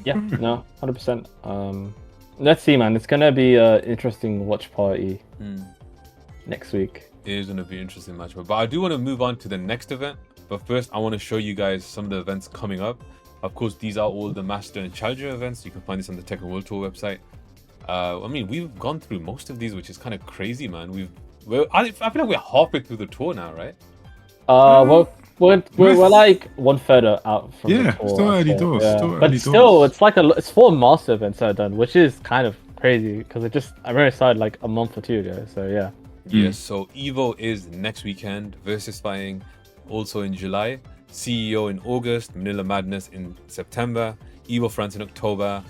Yeah, no, 100%. Let's see, man. It's gonna be an interesting watch party next week. It is gonna be an interesting match, but I do want to move on to the next event. But first, I want to show you guys some of the events coming up. Of course, these are all the Master and Challenger events. You can find this on the Tekken World Tour website. I mean, we've gone through most of these, which is kind of crazy, man. I feel like we're halfway through the tour now, right? We're like 1/3 out from the tour. Still early doors. It's 4 master events that are done, which is kind of crazy because I remember it started like a month or 2 ago. So yeah. Yes. So Evo is next weekend. Versus Fighting also in July. CEO in August. Manila Madness in September. Evo France in October.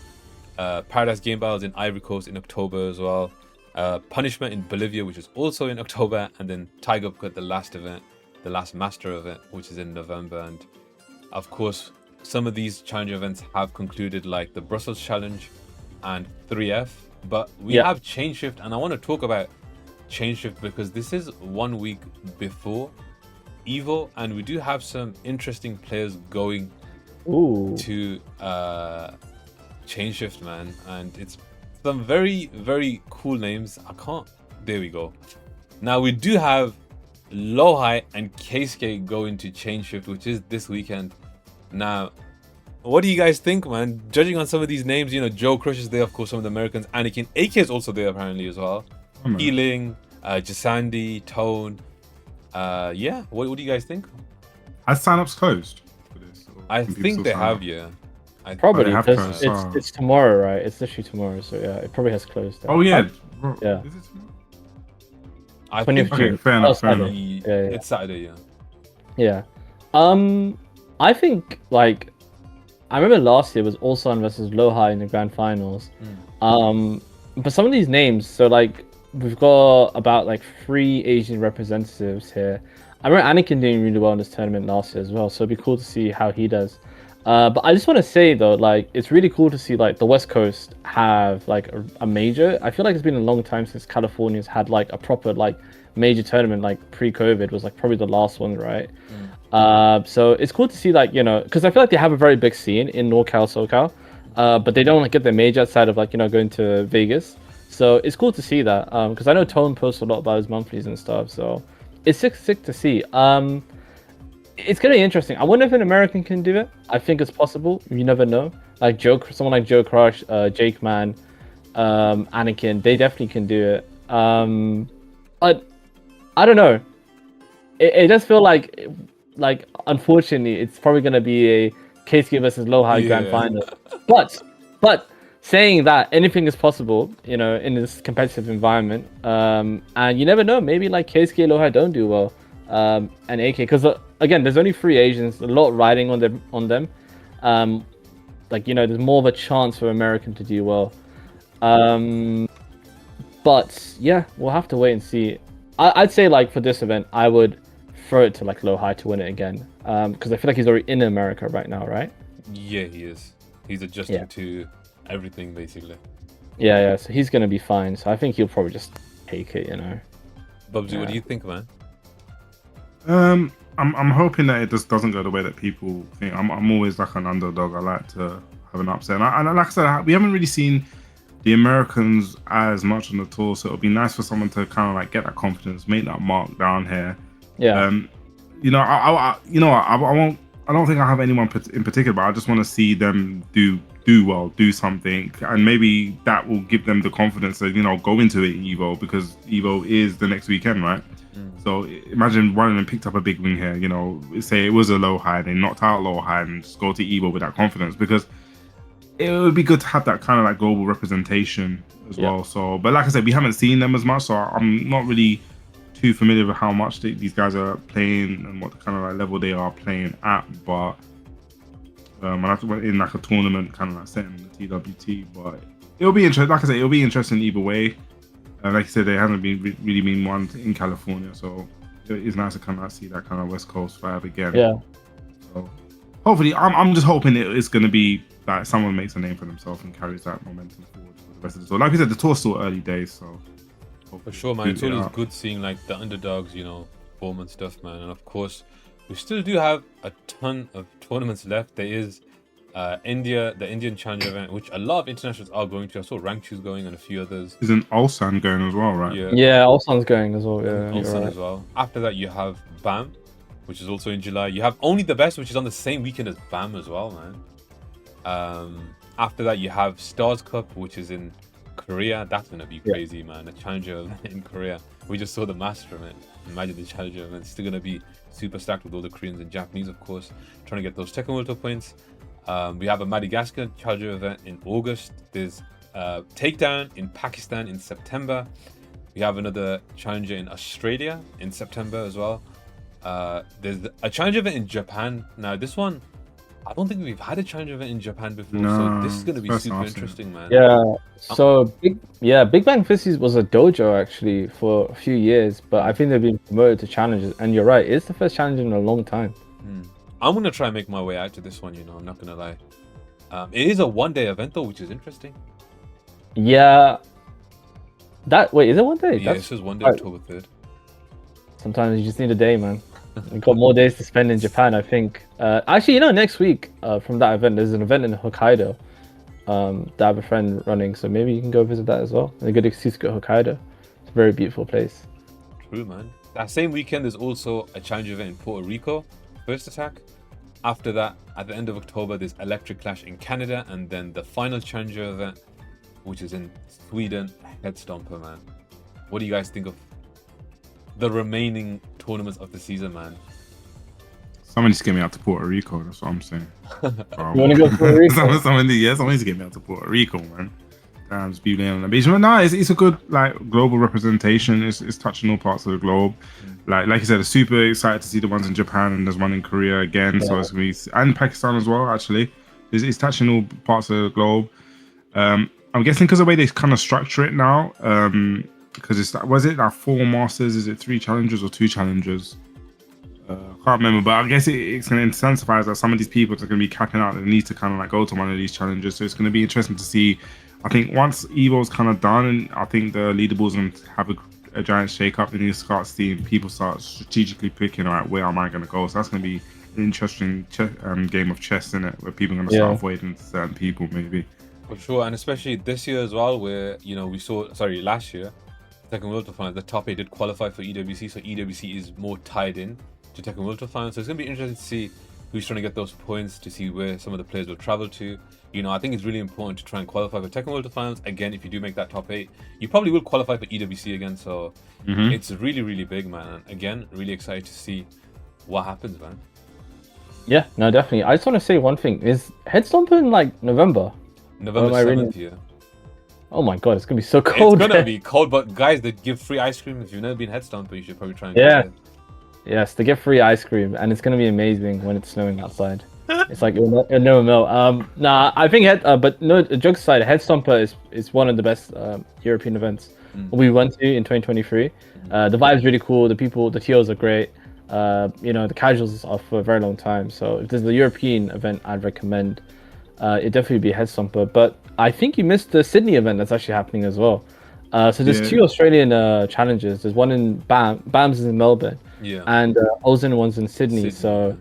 Paradise Game Battles in Ivory Coast in October as well. Punishment in Bolivia, which is also in October, and then Tiger got the last event, the last master event, which is in November. And of course, some of these challenger events have concluded, like the Brussels Challenge and 3F, but we have Chainshift, and I want to talk about Chainshift because this is 1 week before Evo, and we do have some interesting players going to Chainshift, man, and it's some very, very cool names. There we go. Now we do have Lohai and Keisuke going to Chainshift, which is this weekend. Now, what do you guys think, man? Judging on some of these names, Joe Crush is there, of course, some of the Americans. Anakin, AK is also there apparently as well. Healing, Jasandi, Tone. What do you guys think? Has sign-ups closed for this? I think they have, Probably, because it's tomorrow, right? It's literally tomorrow, so yeah, it probably has closed. Oh yeah. Yeah. Is it tomorrow? I think fair enough. It's Saturday, yeah. I think like I remember last year was Ulsan versus Lohai in the grand finals. But some of these names, so like we've got about like 3 Asian representatives here. I remember Anakin doing really well in this tournament last year as well, so it'd be cool to see how he does. But I just want to say though, like it's really cool to see like the West Coast have like a major. I feel like it's been a long time since California's had like a proper like major tournament, like pre-COVID was like probably the last one, right? So it's cool to see like because I feel like they have a very big scene in NorCal, SoCal. but they don't get their major outside of going to Vegas. So it's cool to see that, because I know Tone posts a lot about his monthlies and stuff. So it's sick to see. It's gonna be interesting. I wonder if an American can do it. I think it's possible. You never know. Like someone like Joe Crush, Jake Man, Anakin, they definitely can do it. But I don't know. It does feel like unfortunately it's probably gonna be a Keisuke versus Lowhigh grand final. But saying that, anything is possible, in this competitive environment. And you never know. Maybe like Keisuke and Lowhigh don't do well. And AK, because again, there's only 3 Asians, a lot riding on them. There's more of a chance for American to do well. But yeah, we'll have to wait and see. I'd say for this event, I would throw it to Lowhigh to win it again. Because I feel like he's already in America right now, right? Yeah, he is. He's adjusting to everything basically. Yeah. So he's gonna be fine. So I think he'll probably just take it. Bubsy, what do you think, man? I'm hoping that it just doesn't go the way that people think. I'm always like an underdog. I like to have an upset, and like I said, we haven't really seen the Americans as much on the tour, so it'll be nice for someone to kind of get that confidence, make that mark down here. Yeah. I don't think I have anyone in particular, but I just want to see them do well, do something, and maybe that will give them the confidence to go into it Evo, because Evo is the next weekend, right? So imagine one of them picked up a big win here, say it was a Lowhigh, they knocked out Lowhigh and just go to Evo with that confidence, because it would be good to have that kind of global representation as well. So, but like I said, we haven't seen them as much, so I'm not really too familiar with how much these guys are playing and what the kind of level they are playing at. But I have to in a tournament kind of setting the TWT, but it'll be interesting. Like I said, it'll be interesting either way. Like I said, there hasn't really been one in California, so it's nice to kind of see that kind of West Coast vibe again. Yeah. So hopefully, I'm just hoping it's going to be that someone makes a name for themselves and carries that momentum forward for the rest of the tour. Like I said, the tour's still early days, so for sure, man. It's always good seeing the underdogs, form and stuff, man. And of course, we still do have a ton of tournaments left. There is the Indian Challenger event, which a lot of internationals are going to. I saw Rangchu's going and a few others. Isn't Ulsan going as well, right? Yeah, Ulsan's going as well. Yeah, Ulsan as well. After that, you have BAM, which is also in July. You have Only the Best, which is on the same weekend as BAM as well, man. After that, you have Stars Cup, which is in Korea. That's gonna be crazy, man. A Challenger event in Korea. We just saw the Master event. Imagine the Challenger event. It's still gonna be super stacked with all the Koreans and Japanese, of course, trying to get those Tekken World Talk points. We have a Madagascar Challenger event in August. There's Takedown in Pakistan in September. We have another Challenger in Australia in September as well. There's a Challenger event in Japan. Now, this one, I don't think we've had a Challenger event in Japan before, so this is going to be super interesting, man. Yeah, so Big Bang Fisties was a dojo actually for a few years, but I think they've been promoted to challengers, and you're right, it's the first challenger in a long time. I'm going to try and make my way out to this one, I'm not going to lie. It is a one-day event though, which is interesting. Yeah. Wait, is it one day? Yeah, it says one day, October 3rd. Sometimes you just need a day, man. We've got more days to spend in Japan, I think. Actually, next week from that event, there's an event in Hokkaido that I have a friend running, so maybe you can go visit that as well. And a good excuse to go to Hokkaido. It's a very beautiful place. True, man. That same weekend, there's also a challenge event in Puerto Rico, First Attack. After that, at the end of October, there's Electric Clash in Canada, and then the final challenger event, which is in Sweden, Head Stomper, man. What do you guys think of the remaining tournaments of the season, man? Someone needs to get me out to Puerto Rico. That's what I'm saying. You want to go to Puerto Rico? someone needs to get me out to Puerto Rico, man. Just be laying on the beach. But no, it's a good global representation. It's touching all parts of the globe. Like you said, I'm super excited to see the ones in Japan, and there's one in Korea again. Yeah. So it's gonna be, and Pakistan as well. Actually, it's touching all parts of the globe. I'm guessing because of the way they kind of structure it now. Because was it 4 masters? Is it 3 challengers or 2 challengers? I can't remember, but I guess it's going to incentivize that some of these people are going to be capping out and need to kind of go to one of these challenges. So it's going to be interesting to see. I think once Evo's kind of done, and I think the leaderboard's going to have a giant shake up, and you start seeing people start strategically picking, all right, where am I going to go? So that's going to be interesting game of chess in it, where people are gonna start avoiding certain people maybe. For sure, and especially this year as well, where we saw last year, Tekken World Talk Finals, the top 8 did qualify for EWC, so EWC is more tied in to Tekken World Talk Finals. So it's gonna be interesting to see who's trying to get those points, to see where some of the players will travel to. I think it's really important to try and qualify for Tekken World Talk Finals. Again, if you do make that top 8, you probably will qualify for EWC again. So it's really, really big, man. And again, really excited to see what happens, man. Yeah, no, definitely. I just want to say one thing: is Headstomper in like November? November 7th, yeah. Oh my god, it's gonna be so cold. It's gonna be cold, but guys, they give free ice cream. If you've never been Headstomper, you should probably try and get it. Yes, they give free ice cream, and it's gonna be amazing when it's snowing outside. It's like it'll never melt. Nah, I think but no, jokes aside, Headstomper is one of the best European events we went to in 2023. The vibe's really cool. The people, the TOs are great. The casuals are for a very long time. So if there's a European event, I'd recommend it definitely be Headstomper. But I think you missed the Sydney event that's actually happening as well. So there's 2 Australian challenges. There's one in BAMS is in Melbourne, and Ozen one's in Sydney. So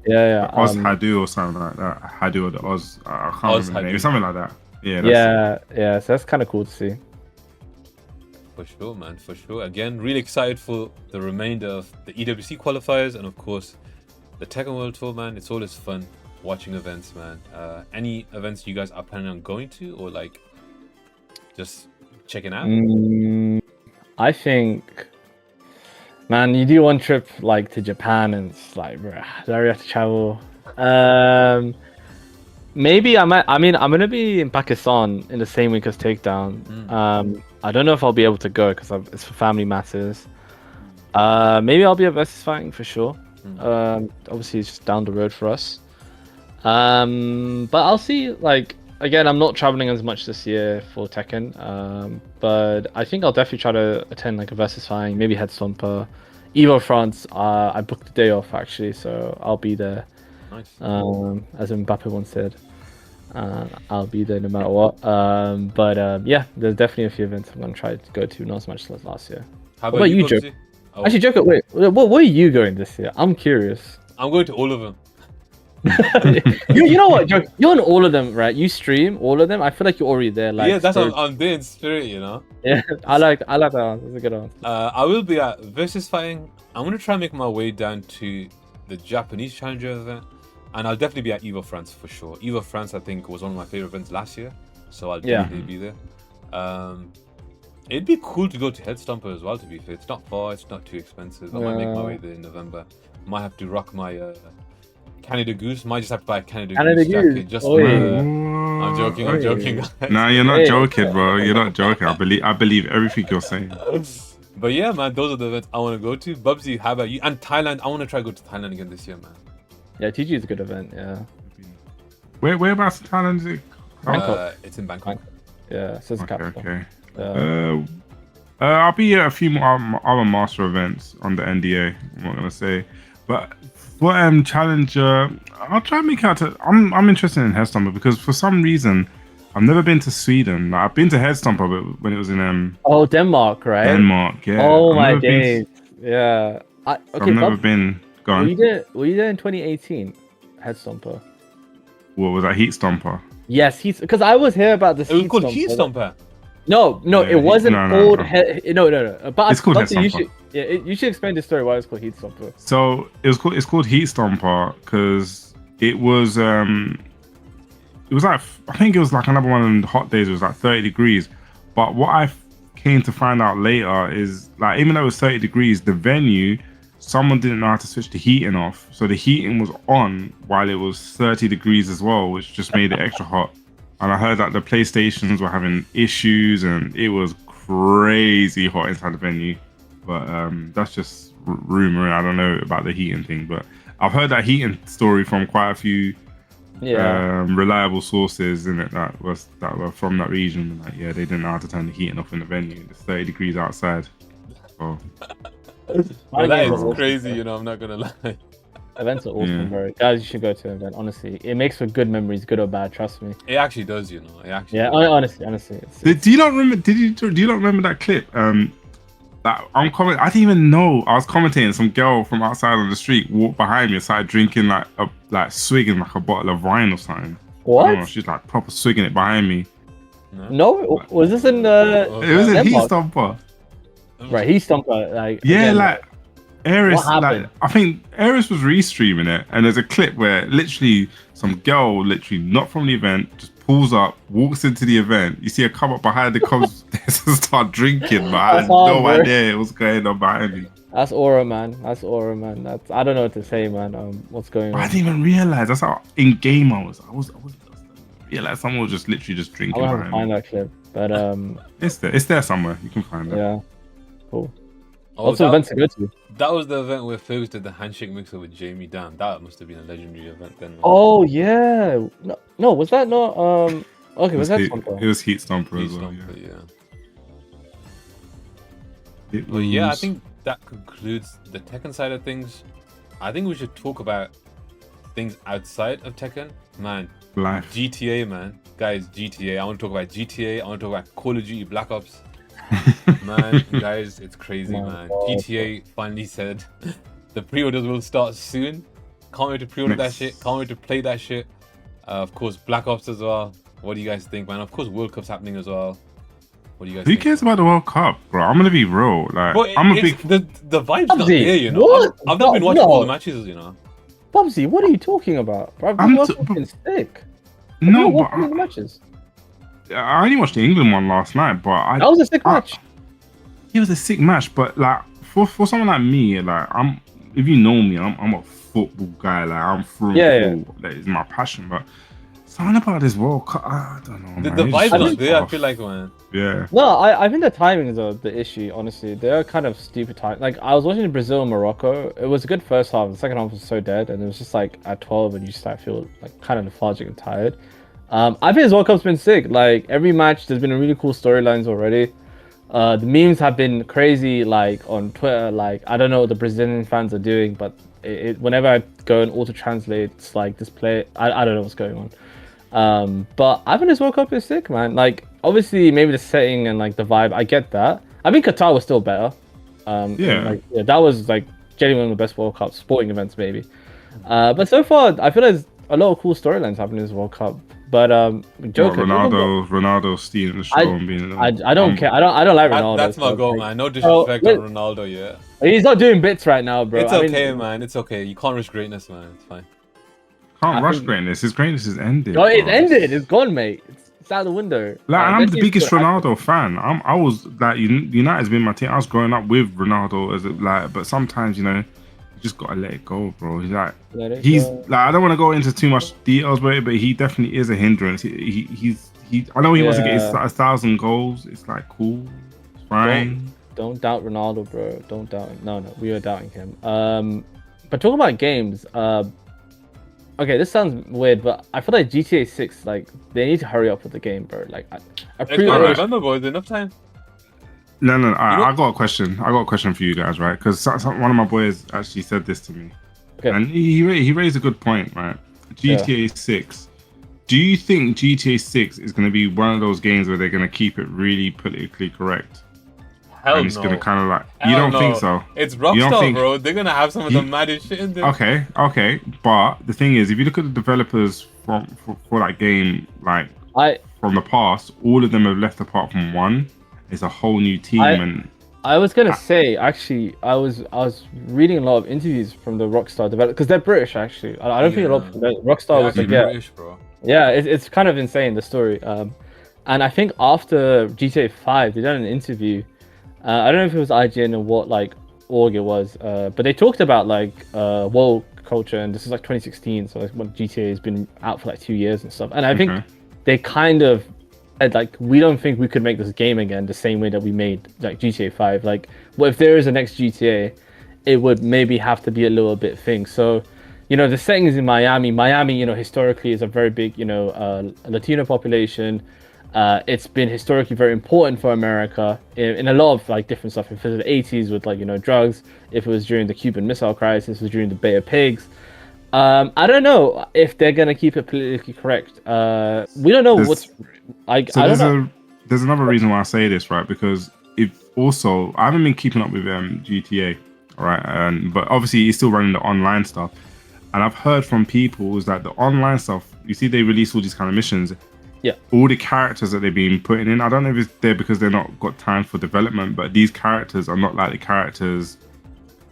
yeah. Oz Hadu or something like that. Hadu or the Oz. I can't remember the name. Something like that. Yeah. So that's kind of cool to see. For sure, man. For sure. Again, really excited for the remainder of the EWC qualifiers and of course the Tekken World Tour, man. It's always fun watching events, man. Any events you guys are planning on going to, or like just checking out? I think, man, you do one trip like to Japan and it's like, bruh, do I really have to travel? Maybe I'm gonna be in Pakistan in the same week as Takedown. I don't know if I'll be able to go because it's for family matters. Maybe I'll be at Versus Fighting for sure. Obviously it's just down the road for us. But I'll see. Like, again, I'm not traveling as much this year for Tekken. But I think I'll definitely try to attend like a Versus Fighting, maybe Headstomper, Evo France. I booked the day off actually, so I'll be there. Nice. As Mbappe once said, I'll be there no matter what. Yeah, there's definitely a few events I'm gonna try to go to, not as much as last year. How about you, JoKa? Actually, JoKa, wait, what are you going this year? I'm curious. I'm going to all of them. you know what, JoKa? You're on all of them, right? You stream all of them. I feel like you're already there. Like, yeah, that's what I'm there in spirit, Yeah, I like that one. That's a good one. I will be at Versus Fighting. I'm gonna try and make my way down to the Japanese Challenger event, and I'll definitely be at Evo France for sure. Evo France, I think, was one of my favorite events last year, so I'll definitely be there. It'd be cool to go to Headstomper as well, to be fair. It's not far, it's not too expensive. I might make my way there in November. Might have to rock my Canada Goose. Might just have to buy a Canada Goose jacket just for I'm joking. No, you're not joking, bro. You're not joking. I believe everything you're saying. But yeah, man, those are the events I want to go to. Bubsy, how about you? And Thailand, I want to try to go to Thailand again this year, man. Yeah, TG is a good event, yeah. Whereabouts in Thailand is it? Bangkok. It's in Bangkok. Yeah, so it's the capital. Okay. I'll be at a few more other master events on the NDA. I'm not gonna say, but for Challenger, I'll try and make out to. I'm interested in Headstomper because for some reason I've never been to Sweden. Like, I've been to Headstomper, but when it was in Denmark, right? Denmark, yeah. Oh my days, yeah. I've never been. Gone. Were you there in 2018? Headstomper. What was that? Heat Stomper. Yes, because I was here about this. It was called Heat Stomper. No, it wasn't called. No. But it's called Heat Stomper. You should explain the story why it's called Heat Stomper. So it's called Heat Stomper because it was like, I think it was like another one of the hot days. It was like 30 degrees. But what I came to find out later is, like, even though it was 30 degrees, the venue, someone didn't know how to switch the heating off. So the heating was on while it was 30 degrees as well, which just made it extra hot. And I heard that the PlayStations were having issues and it was crazy hot inside the venue. But that's just rumor. I don't know about the heating thing, but I've heard that heating story from quite a few reliable sources in it that were from that region. Like, yeah, they didn't know how to turn the heating off in the venue. It's 30 degrees outside. So well, that is crazy, I'm not gonna lie. Events are awesome, bro. Guys, you should go to an event. Honestly, it makes for good memories, good or bad. Trust me. It actually does, It actually. Yeah, does. honestly. Do you not remember? Do you not remember that clip? Like, I didn't even know. I was commentating. Some girl from outside on the street walked behind me and started drinking swigging like a bottle of wine or something. What? I don't know, she's like proper swigging it behind me. No, was this in It was a Heat Denmark? Stomper. Right, Heat Stomper. Like, Yeah, again, like Eris, what happened? like I think Eris was restreaming it, and there's a clip where literally some girl, literally not from the event, just pulls up, walks into the event. You see her come up behind the comms desk and start drinking, but I had no idea what's going on behind me. That's aura, man. That's aura, man. That's I don't know what to say, man. What's going on? I didn't even realize that's how in game I was realized someone was just literally just drinking. I want to find that clip, but it's there somewhere. You can find it. Yeah, cool. Oh, What's the event to go to? That was the event where Phil did the handshake mixer with Jamie. Damn, that must have been a legendary event then. Man. Oh yeah, no, was that not Okay, was that Stomper? It was Heat Stomper Heat as well. Stomper, yeah. Well, yeah, I think that concludes the Tekken side of things. I think we should talk about things outside of Tekken. Man, Life. GTA, man. Guys, GTA. I want to talk about GTA. I want to talk about Call of Duty Black Ops. Man, guys, it's crazy, man. GTA finally said the pre-orders will start soon. Can't wait to pre-order that shit. Can't wait to play that shit. Of course, Black Ops as well. What do you guys think, man? Of course, World Cup's happening as well. What do you guys think? Who cares about the World Cup, bro? I'm gonna be real. Like, Bro, I'm a big. the vibe's not Bubsy, there, you know. what? I've not been watching No. all the matches, you know. Bubsy, what are you talking about? Bro, I'm I've t- been sick. No, What but the matches? I only watched the England one last night. But That was a sick match. It was a sick match, but like for someone like me, like if you know me, I'm a football guy. Like I'm through and through. That is my passion. But something about this World Cup, I don't know. The vibe's not there. I feel like, man. Yeah. No, I think the timings are the issue. Honestly, they're kind of stupid time. Like I was watching Brazil and Morocco. It was a good first half. The second half was so dead, and it was just like at 12, and you start feel like kind of lethargic and tired. I think this World Cup's been sick. Like every match, there's been a really cool storylines already. The memes have been crazy, like on Twitter. Like I don't know what the Brazilian fans are doing, but whenever I go and auto translate, it's like this play. I don't know what's going on. But I think this World Cup is sick, man. Like obviously, maybe the setting and like the vibe, I get that. I think Qatar was still better. That was like genuinely one of the best World Cup sporting events, maybe. But so far, I feel there's a lot of cool storylines happening in this World Cup. But JoKa, Ronaldo stealing the show and being. I don't care. I don't like Ronaldo. That's my goal, man. No disrespect on Ronaldo, yeah. He's not doing bits right now, bro. It's okay, man. It's okay. You can't risk greatness, man. It's fine. Can't rush greatness. His greatness is ended. Oh, it's ended. It's gone, mate. It's out the window. Like, I'm the biggest Ronaldo fan. I was like, United's been my team. I was growing up with Ronaldo but sometimes you just gotta let it go, bro. He's like, I don't want to go into too much details with it, but he definitely is a hindrance. He's I know he wants to get his 1,000 goals. It's like cool, it's fine. Don't doubt Ronaldo, bro. Don't doubt him. No, we are doubting him. But talking about games, okay, this sounds weird, but I feel like GTA 6, like they need to hurry up with the game, bro. Like, November, boys. Enough time. No. I got a question. I got a question for you guys, right? Because one of my boys actually said this to me, and he raised a good point, right? GTA 6. Do you think GTA 6 is going to be one of those games where they're going to keep it really politically correct? Hell and it's no. going to kind of like you don't think so? It's Rockstar, bro. They're going to have some of the maddest shit in there. Okay. But the thing is, if you look at the developers for that game, like from the past, all of them have left apart from one. It's a whole new team, I was gonna say, actually, I was reading a lot of interviews from the Rockstar developers because they're British. Actually, I don't think a lot of Rockstar was like, British, bro. Yeah, it's kind of insane, the story. And I think after GTA 5, they done an interview. I don't know if it was IGN or what like org it was, but they talked about like woke culture, and this is like 2016, so like when GTA has been out for like 2 years and stuff. And I think they kind of said like, we don't think we could make this game again the same way that we made like GTA 5. Like, well, if there is a next GTA, it would maybe have to be a little bit thing. So, the setting is in Miami. Miami, historically is a very big, Latino population. It's been historically very important for America in a lot of like different stuff. If it was the 80s with like, drugs, if it was during the Cuban Missile Crisis, it was during the Bay of Pigs. I don't know if they're going to keep it politically correct. We don't know There's another reason why I say this, right? Because I haven't been keeping up with GTA, all right, but obviously he's still running the online stuff. And I've heard from people is that the online stuff, you see, they release all these kind of missions. Yeah. All the characters that they've been putting in, I don't know if it's there because they're not got time for development, but these characters are not like the characters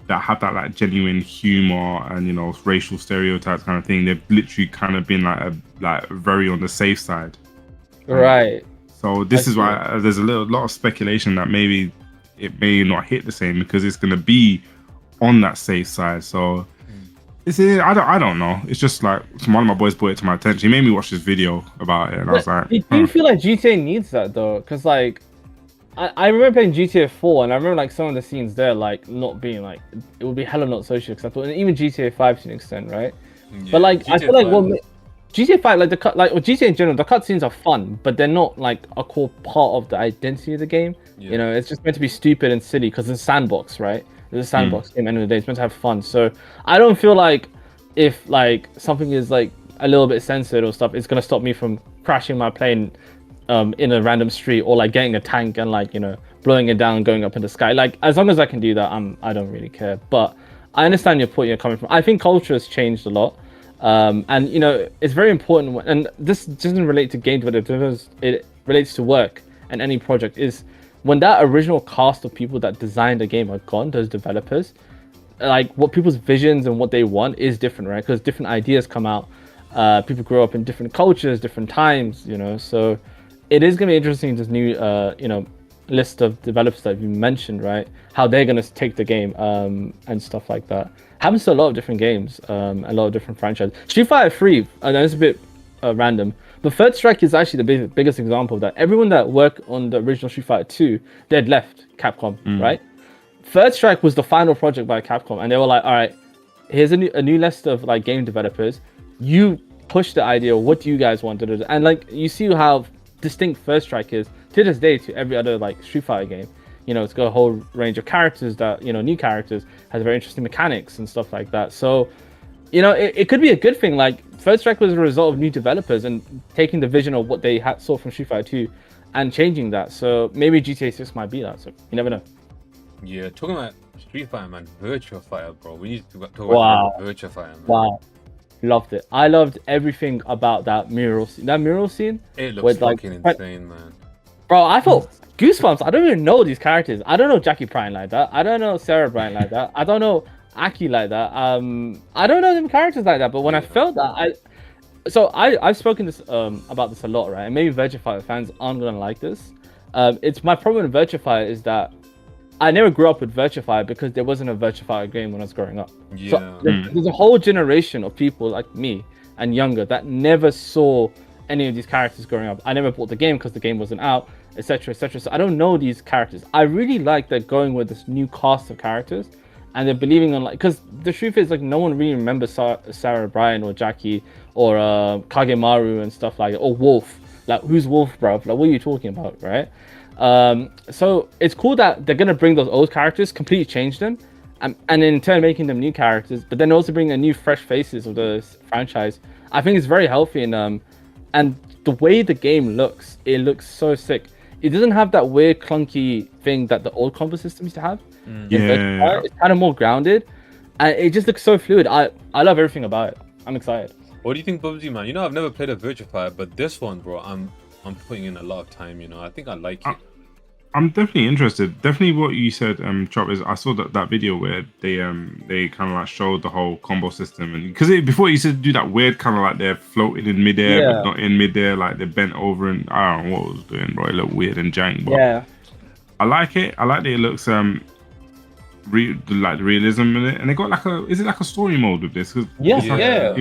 that have that like genuine humor and, you know, racial stereotypes kind of thing. They've literally kind of been like very on the safe side. Right. So this is why there's a lot of speculation that maybe it may not hit the same because it's going to be on that safe side. So I don't know. It's just like one of my boys brought it to my attention. He made me watch this video about it, and I was like, do you feel like GTA needs that though? Because like, I remember playing GTA 4, and I remember like some of the scenes there like not being like, it would be hella not socially acceptable, and even GTA 5 to an extent, right? Yeah, but like GTA I feel like GTA 5, like GTA in general, the cutscenes are fun, but they're not like a core part of the identity of the game. Yeah. You know, it's just meant to be stupid and silly because it's a sandbox, right? It's a sandbox game. At the end of the day, it's meant to have fun. So I don't feel like if like something is like a little bit censored or stuff, it's gonna stop me from crashing my plane in a random street or like getting a tank and like, you know, blowing it down and going up in the sky. Like as long as I can do that, I don't really care. But I understand your point you're coming from. I think culture has changed a lot. And you know, it's very important, and this doesn't relate to game developers, it relates to work and any project, is when that original cast of people that designed the game are gone, those developers, like what people's visions and what they want is different, right? Because different ideas come out, people grow up in different cultures, different times, you know, so it is going to be interesting, this new you know, list of developers that you mentioned, right? How they're going to take the game and stuff like that. Happens to a lot of different games, a lot of different franchises. Street Fighter 3, I know it's a bit random, but Third Strike is actually the biggest example of that. Everyone that worked on the original Street Fighter 2, they'd left Capcom, right? Third Strike was the final project by Capcom, and they were like, all right, here's a new list of like game developers. You push the idea, what do you guys want to do? And like, you see how distinct Third Strike is to this day to every other like Street Fighter game. You know, it's got a whole range of characters that, you know, new characters, has very interesting mechanics and stuff like that. So, you know, it could be a good thing. Like, Third Strike was a result of new developers and taking the vision of what they saw from Street Fighter 2 and changing that. So maybe GTA 6 might be that. So you never know. Yeah, talking about Street Fighter, man, Virtua Fighter, bro. We need to talk about Virtua Fighter, man. Wow. Loved it. I loved everything about that mural scene. That mural scene. It looks fucking insane, man. Bro, I thought goosebumps. I don't even know these characters. I don't know Jackie Bryan like that. I don't know Sarah Bryan like that. I don't know Aki like that. I don't know them characters like that. But when I felt that, I've spoken this about this a lot, right? And maybe Virtua Fighter fans aren't gonna like this. It's my problem with Virtua Fighter is that I never grew up with Virtua Fighter because there wasn't a Virtua Fighter game when I was growing up. Yeah. So there's a whole generation of people like me and younger that never saw any of these characters growing up. I never bought the game because the game wasn't out, etc., etc. So I don't know these characters. I really like that going with this new cast of characters, and they're believing on, like, because the truth is, like, no one really remembers Sarah Bryan or Jackie or Kagemaru and stuff like that, or Wolf. Like, who's Wolf, bro? Like, what are you talking about, right? So it's cool that they're gonna bring those old characters, completely change them, and in turn making them new characters, but then also bring a new fresh faces of the franchise. I think it's very healthy, and the way the game looks, it looks so sick. It doesn't have that weird clunky thing that the old combo system used to have. It's kind of more grounded, and it just looks so fluid. I love everything about it. I'm excited. What do you think, Bubsy, man? You know, I've never played a Virtua Fighter, but this one, bro, I'm putting in a lot of time. You know, I think I like it. I'm definitely interested. Definitely what you said, Chop, is I saw that video where they kind of like showed the whole combo system, and because before you said do that weird kind of like they're floating in midair but not in midair, like they're bent over, and I don't know what it was doing, bro. It looked weird and jank, but I like it. I like that it looks like the realism in it, and they got like is it like a story mode with this? It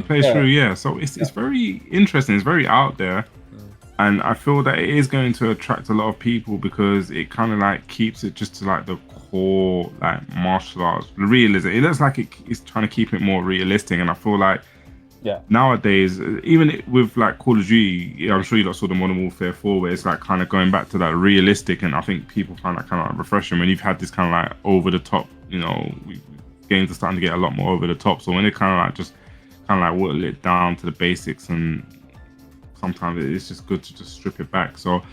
plays through, so it's very interesting. It's very out there. And I feel that it is going to attract a lot of people because it kind of like keeps it just to like the core like martial arts realism. It looks like it's trying to keep it more realistic, and I feel like nowadays, even with like Call of Duty, I'm sure you lot saw the Modern Warfare 4 where it's like kind of going back to that realistic, and I think people find that kind of like refreshing when you've had this kind of like over the top, you know, games are starting to get a lot more over the top. So when they kind of like just kind of like whittle it down to the basics, and sometimes it's just good to just strip it back. So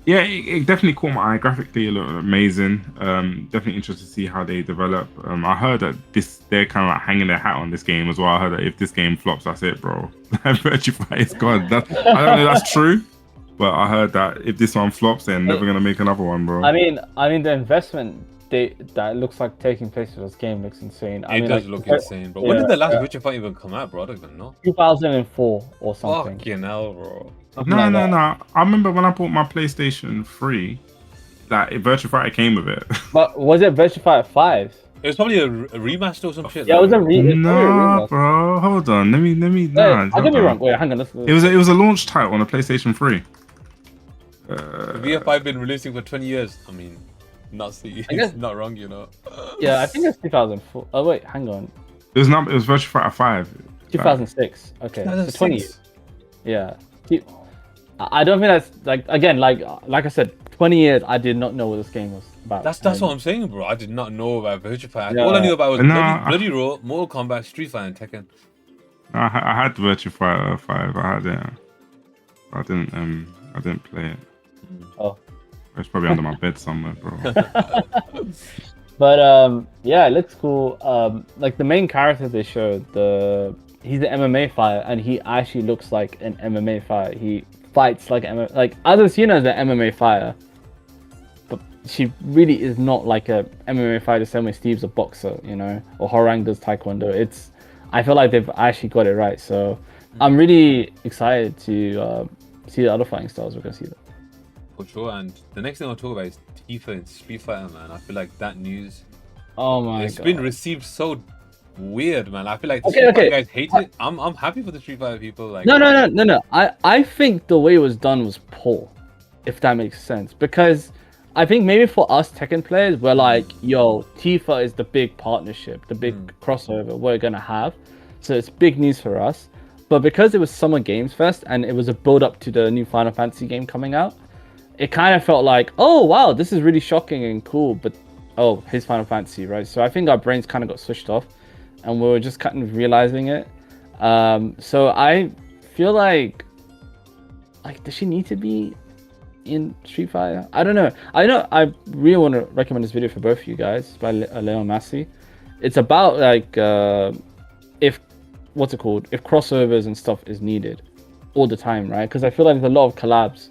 Yeah, it definitely caught my eye. Graphically, it looked amazing. Definitely interested to see how they develop. I heard that they're kind of like hanging their hat on this game as well. I heard that if this game flops, that's it, bro. Virtua Fighter is gone. I don't know if that's true, but I heard that if this one flops, they're never gonna make another one, bro. I mean, the investment that looks like taking place for this game looks insane. It does look insane, bro. When did the last Virtua Fighter even come out, bro? I don't even know. 2004 or something. Fucking hell, bro. No. I remember when I bought my PlayStation 3, that Virtua Fighter came with it. But was it Virtua Fighter 5? It was probably a remaster or some shit. Yeah, it was a remaster. No, bro. Hold on. Let me. Nah, I could be wrong. Wait, hang on. It was a launch title on the PlayStation 3. VF5 been releasing for 20 years. I mean, it's not wrong, you know. Yeah, I think it's 2004. Oh wait, hang on. It was Virtua Fighter 5. 2006. Okay, 2006. So 20 years. Yeah. I don't think that's like I said, 20 years. I did not know what this game was about. That's what I'm saying, bro. I did not know about Virtua Fighter. Yeah. All I knew about was Bloody I Roar, Mortal Kombat, Street Fighter, and Tekken. I had Virtua Fighter 5. I had it. I didn't play it. Oh. It's probably under my bed somewhere, bro. But yeah, it looks cool. Like the main character they showed, he's an MMA fighter, and he actually looks like an MMA fighter. He fights like I've seen her as an MMA fighter, but she really is not like a MMA fighter the same way Steve's a boxer, you know, or Horang does taekwondo. I feel like they've actually got it right. So I'm really excited to see the other fighting styles we're gonna see. For sure, and the next thing I'll talk about is Tifa and Street Fighter, man. I feel like that news, it's been received so weird, man. I feel like the Street Fighter guys hate it. I'm happy for the Street Fighter people. Like, no. I think the way it was done was poor, if that makes sense. Because I think maybe for us Tekken players, we're like, yo, Tifa is the big partnership, the big crossover we're gonna have. So it's big news for us. But because it was Summer Games Fest and it was a build up to the new Final Fantasy game coming out, it kind of felt like, oh wow, this is really shocking and cool, but oh, here's Final Fantasy, right? So I think our brains kind of got switched off, and we were just kind of realizing it. So I feel like does she need to be in Street Fighter? I don't know. I really want to recommend this video for both of you guys. It's by Leon Massey. It's about if crossovers and stuff is needed all the time, right? Because I feel like there's a lot of collabs.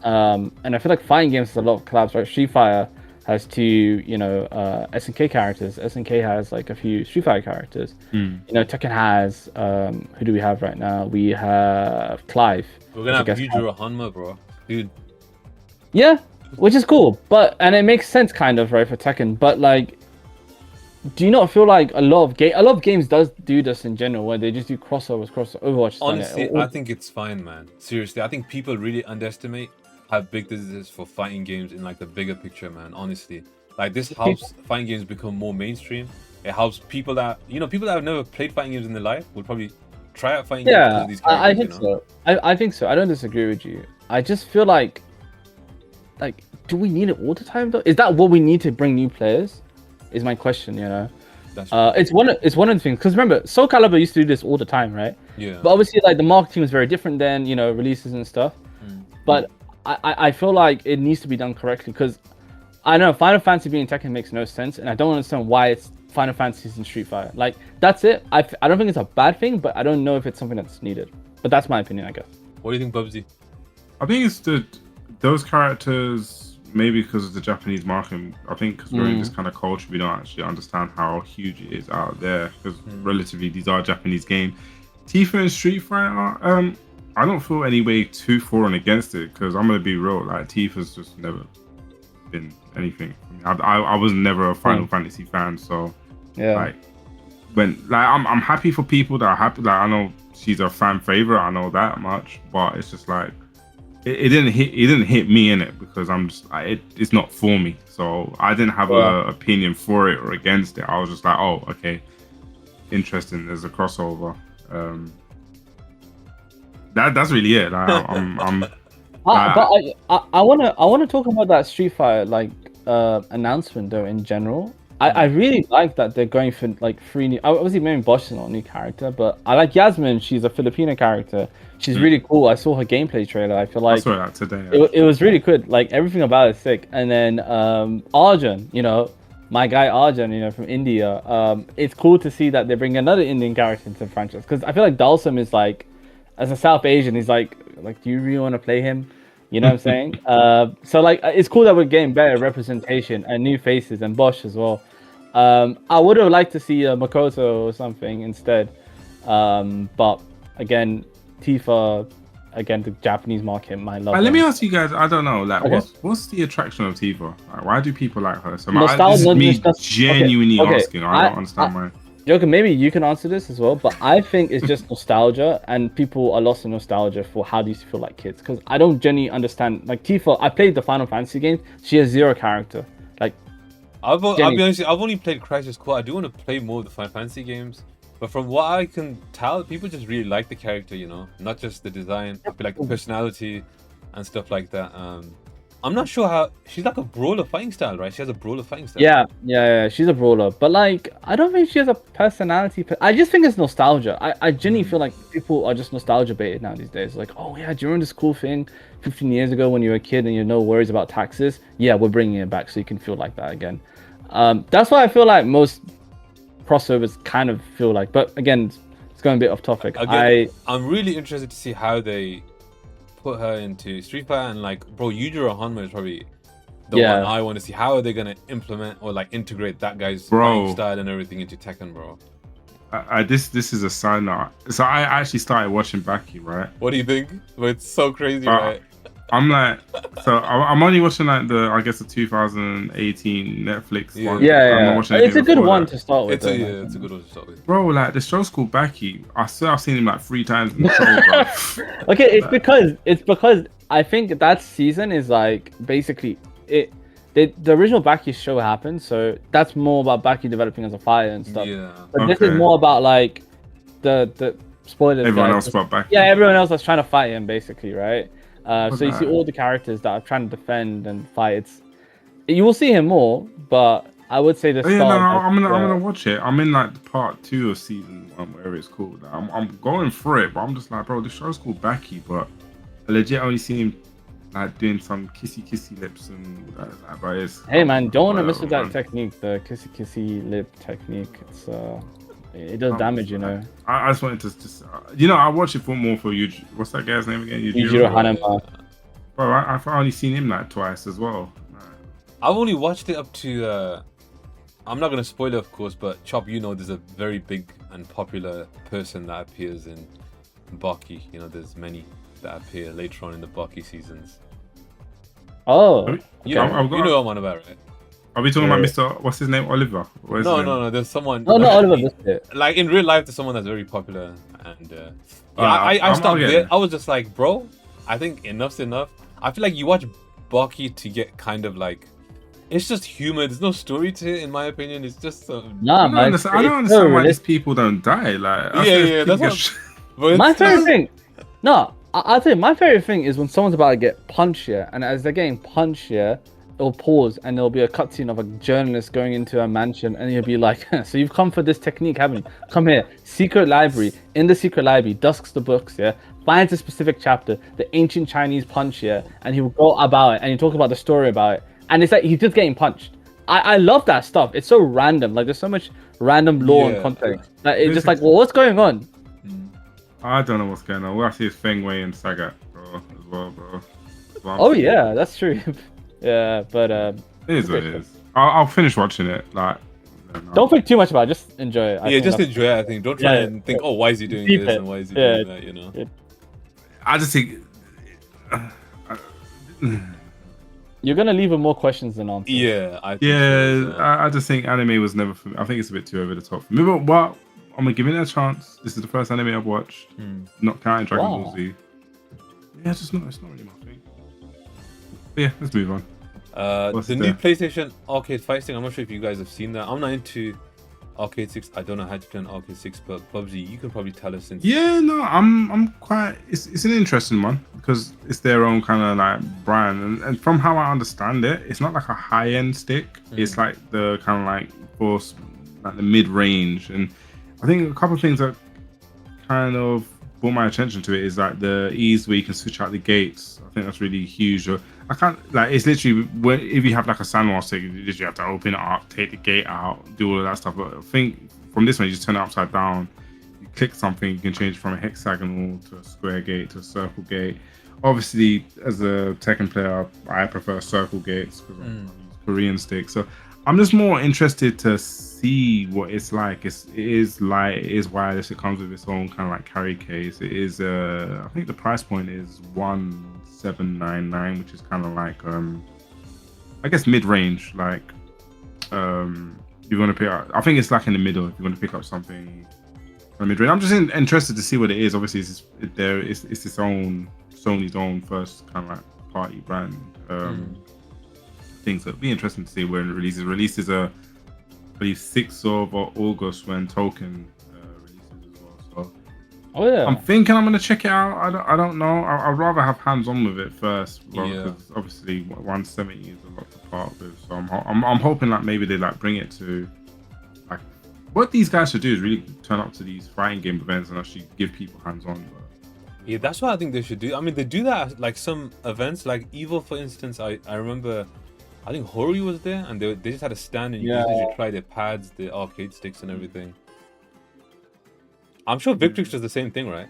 And I feel like fighting games has a lot of collabs, right? Street Fighter has two, SNK characters. SNK has like a few Street Fighter characters. You know, Tekken has, who do we have right now? We have Clive. We're gonna have Yujiro Hanma, bro. Dude. Yeah, which is cool. And it makes sense kind of, right, for Tekken. But like, do you not feel like a lot of games does do this in general, where they just do crossovers, Overwatch? Honestly, I think it's fine, man. Seriously, I think people really underestimate how big this is for fighting games in like the bigger picture, man. Honestly, like this helps fighting games become more mainstream. It helps people that have never played fighting games in their life will probably try out fighting games with these characters. I think so. I think so. I don't disagree with you. I just feel like do we need it all the time though? Is that what we need to bring new players? Is my question, you know. It's one of the things, because remember, Soul Calibur used to do this all the time, right? Yeah. But obviously, like the marketing was very different then, releases and stuff. But I feel like it needs to be done correctly, because I know Final Fantasy being Tekken makes no sense, and I don't understand why it's Final Fantasies in Street Fighter. Like that's it. I don't think it's a bad thing, but I don't know if it's something that's needed. But that's my opinion, I guess. What do you think, Bubsy? I think it's those characters. Maybe because of the Japanese market, I think because we're in this kind of culture, we don't actually understand how huge it is out there. Because relatively, these are Japanese games. Tifa and Street Fighter, I don't feel any way too for and against it. Because I'm gonna be real, like Tifa's just never been anything for me. I was never a Final Fantasy fan, so yeah. I'm happy for people that are happy. Like I know she's a fan favorite, I know that much, but it's just like. It didn't hit me in it because I'm just it's not for me, so I didn't have an opinion for it or against it. I was just like, oh, okay, interesting. There's a crossover. That's really it. But I wanna talk about that Street Fighter announcement though in general. I really like that they're going for like 3 new. Obviously, maybe Bosch is not a new character, but I like Yasmin. She's a Filipino character. she's really cool. I saw her gameplay trailer. I feel I like saw that today. it was really good. Like everything about it is sick. And then Arjun, my guy Arjun, from India. It's cool to see that they bring another Indian character into the franchise, because I feel like Dalsum is like, as a South Asian, he's like, do you really want to play him? You know what I'm saying? So like, it's cool that we're getting better representation and new faces, and Bosch as well. I would have liked to see Makoto or something instead. But again, Tifa, again, the Japanese market might love her. Let me ask you guys, I don't know, like, Okay. what's the attraction of Tifa? Like, why do people like her so much? Nostalgia, This is me just- genuinely okay. asking. I don't understand why. JoKa, maybe you can answer this as well, but I think it's just nostalgia, and people are lost in nostalgia for how these feel like kids. Because I don't genuinely understand. Like Tifa, I played the Final Fantasy games. She has zero character. Like, I'll be honest, I've only played Crisis Core. I do want to play more of the Final Fantasy games, but from what I can tell, people just really like the character, not just the design. I feel like the personality and stuff like that. I'm not sure how she's like a brawler fighting style, right? She has a brawler fighting style. Yeah, she's a brawler, but like, I don't think she has a personality. I just think it's nostalgia. I genuinely feel like people are just nostalgia baited now these days. Like, oh yeah, do you remember this cool thing 15 years ago when you were a kid and you had no worries about taxes? Yeah, we're bringing it back so you can feel like that again. That's why I feel like most crossovers kind of feel like. But again, it's going a bit off topic. Again, I'm really interested to see how they put her into Street Fighter, and like, bro, Yujiro Hanma is probably the one I want to see. How are they gonna implement or like integrate that guy's fighting style and everything into Tekken, bro? This is a sign now. So I actually started watching Baki, right? What do you think? But it's so crazy, right? I'm like, so I'm only watching like the 2018 Netflix one. Yeah. It's a good one to start with. It's a good one to start with. Bro, like the show's called Baki. I swear I've seen him like 3 times in the show, bro. Okay, it's because I think that season is like basically the original Baki show happened, so that's more about Baki developing as a fighter and stuff. Yeah. But this is more about like the spoilers. Everyone else but Baki. Yeah, everyone else that's trying to fight him, basically, right? So you see all the characters that are trying to defend and fight. You will see him more, but I would say the start. I'm gonna watch it. I'm in like part 2 of season 1, whatever it's called. I'm going through it, but I'm just like, bro, the show's called Baki, but I legit only see him like doing some kissy lips and but it's. Hey man, don't want to miss with that technique, the kissy lip technique. It does damage, I just wanted to just, I watch it for more for you. What's that guy's name again? Yujiro Hanma. Bro, I've only seen him like twice as well. I've only watched it up to. I'm not gonna spoil it, of course, but Chop, there's a very big and popular person that appears in Baki. There's many that appear later on in the Baki seasons. Oh, you know what I'm on about, right? Are we talking about Mr. What's his name? Oliver? No. There's someone. No, not Oliver. Like in real life, there's someone that's very popular, and I stopped there. I was just like, bro, I think enough's enough. I feel like you watch Baki to get kind of like, it's just humor. There's no story to it, in my opinion. It's just I don't understand why these people don't die. Like, that's what. My favorite thing. No, I'll tell you, my favorite thing is when someone's about to get punched here, and as they're getting punched here, it'll pause and there'll be a cutscene of a journalist going into a mansion, and you'll be like, so you've come for this technique, haven't you? Come here, secret library. In the secret library, dusks the books, finds a specific chapter, the ancient Chinese punch here, and he will go about it and he talk about the story about it. And it's like he's just getting punched. I love that stuff. It's so random. Like there's so much random lore and context. Like, it's just like, well, what's going on? I don't know what's going on. All I see is Feng Wei and Sagat, bro, as well, bro. Oh yeah, that's true. Yeah, but it is what it is. I'll finish watching it. Like, don't think too much about it. Just enjoy it. Just enjoy it. I think. Don't try and think, oh, why is he doing this and why is he doing that? I just think you're gonna leave with more questions than answers. Yeah, I just think anime was never for me. I think it's a bit too over the top for me. But what? I'm gonna give it a chance. This is the first anime I've watched, not counting Dragon Ball Z. Yeah, it's not really my thing. But yeah, let's move on. The new PlayStation Arcade Fight Stick. I'm not sure if you guys have seen that. I'm not into Arcade 6. I don't know how to play an Arcade 6, but Bubsy, you can probably tell us. I'm quite. It's an interesting one because it's their own kind of like brand, and from how I understand it, it's not like a high end stick. It's like the kind of like force, like the mid range, and I think a couple of things that kind of brought my attention to it is like the ease where you can switch out the gates. I think that's really huge. I can't like it's literally if you have like a sandwich stick, you literally have to open it up, take the gate out, do all of that stuff. But I think from this one, you just turn it upside down. You click something, you can change from a hexagonal to a square gate to a circle gate. Obviously, as a Tekken player, I prefer circle gates because I use Korean sticks. So I'm just more interested to see what it's like. It is light, it is wireless, it comes with its own kind of like carry case. It is I think the price point is 1799, which is kind of like I guess mid-range. Like you want to pick up, I think it's like in the middle if you want to pick up something mid-range. I'm just interested to see what it is. Obviously it's its own Sony's own first kind of like party brand. Things that would be interesting to see when it releases. Releases I believe 6th of August when Token releases as well. So I'm thinking I'm gonna check it out. I don't know. I'd rather have hands on with it first, because obviously 170 is a lot to part with. So I'm hoping like maybe they like bring it to like what these guys should do is really turn up to these fighting game events and actually give people hands on. Yeah, that's what I think they should do. I mean, they do that at, like some events, like Evo, for instance. I remember, I think Hori was there, and they just had a stand, and you could try their pads, the arcade sticks, and everything. I'm sure Victrix does the same thing, right?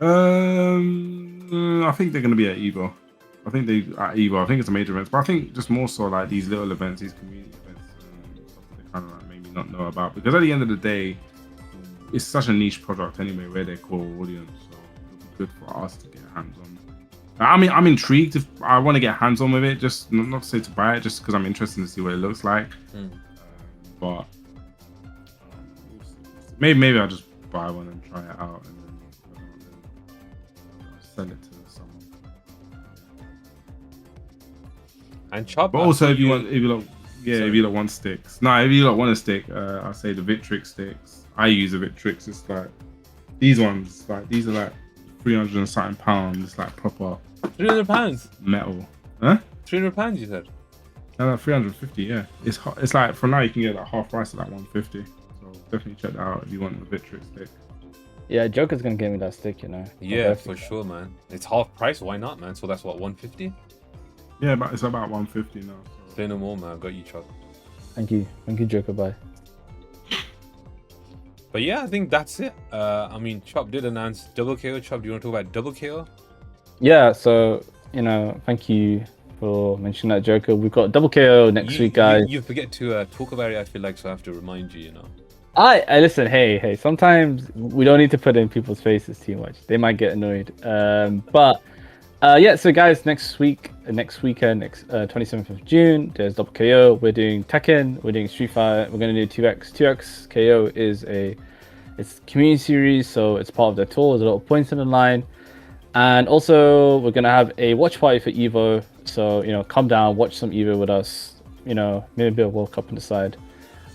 I think they're gonna be at Evo. I think it's a major event, but I think just more so like these little events, these community events, stuff that they kind of like maybe not know about. Because at the end of the day, it's such a niche product anyway, where they core audience. Good for us to get hands on. I mean, I'm intrigued. If I want to get hands on with it, just not to say to buy it, just because I'm interested to see what it looks like. But maybe I'll just buy one and try it out, and then sell it to someone. And Chop. But also, if you want sticks. No, if you don't want a stick, I'll say the Victrix sticks. I use a Victrix. It's like these ones. Like these are like 300 and something pounds. It's like proper 300 pounds metal. Huh? 300 pounds, you said? No, like 350. Yeah, it's like for now you can get like half price at like 150. So definitely check that out if you want the Victrix stick. Yeah, JoKa's gonna give me that stick, you know. Yeah, for sure, man. It's half price. Why not, man? So that's what, 150? Yeah, but it's about 150 now. So. Say no more, man. I got you, Chop. Thank you, JoKa. Bye. But yeah, I think that's it. I mean, Chop did announce Double KO. Chop, do you want to talk about Double KO? Yeah, so, you know, thank you for mentioning that, JoKa. We've got Double KO next week, guys. You forget to talk about it, I feel like, so I have to remind you, you know. I listen, hey, sometimes we don't need to put it in people's faces too much. They might get annoyed. Yeah, so guys, next weekend, 27th of June, there's Double KO. We're doing Tekken, we're doing Street Fighter, we're going to do 2x. 2x KO is it's community series, so it's part of their tour. There's a lot of points in the line. And also, we're going to have a watch party for Evo. So, you know, come down, watch some Evo with us. You know, maybe a bit of World Cup on the side.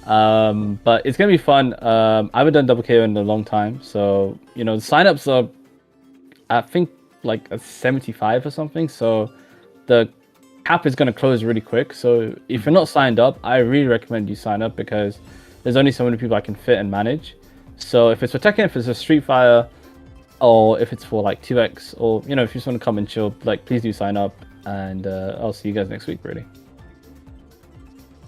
But it's going to be fun. I haven't done Double KO in a long time. So, you know, the signups are, I think, like a 75 or something. So the cap is going to close really quick. So if you're not signed up, I really recommend you sign up, because there's only so many people I can fit and manage. So if it's for Tekken, if it's a Street Fighter, or if it's for like 2x, or, you know, if you just want to come and chill, like, please do sign up. And I'll see you guys next week, really.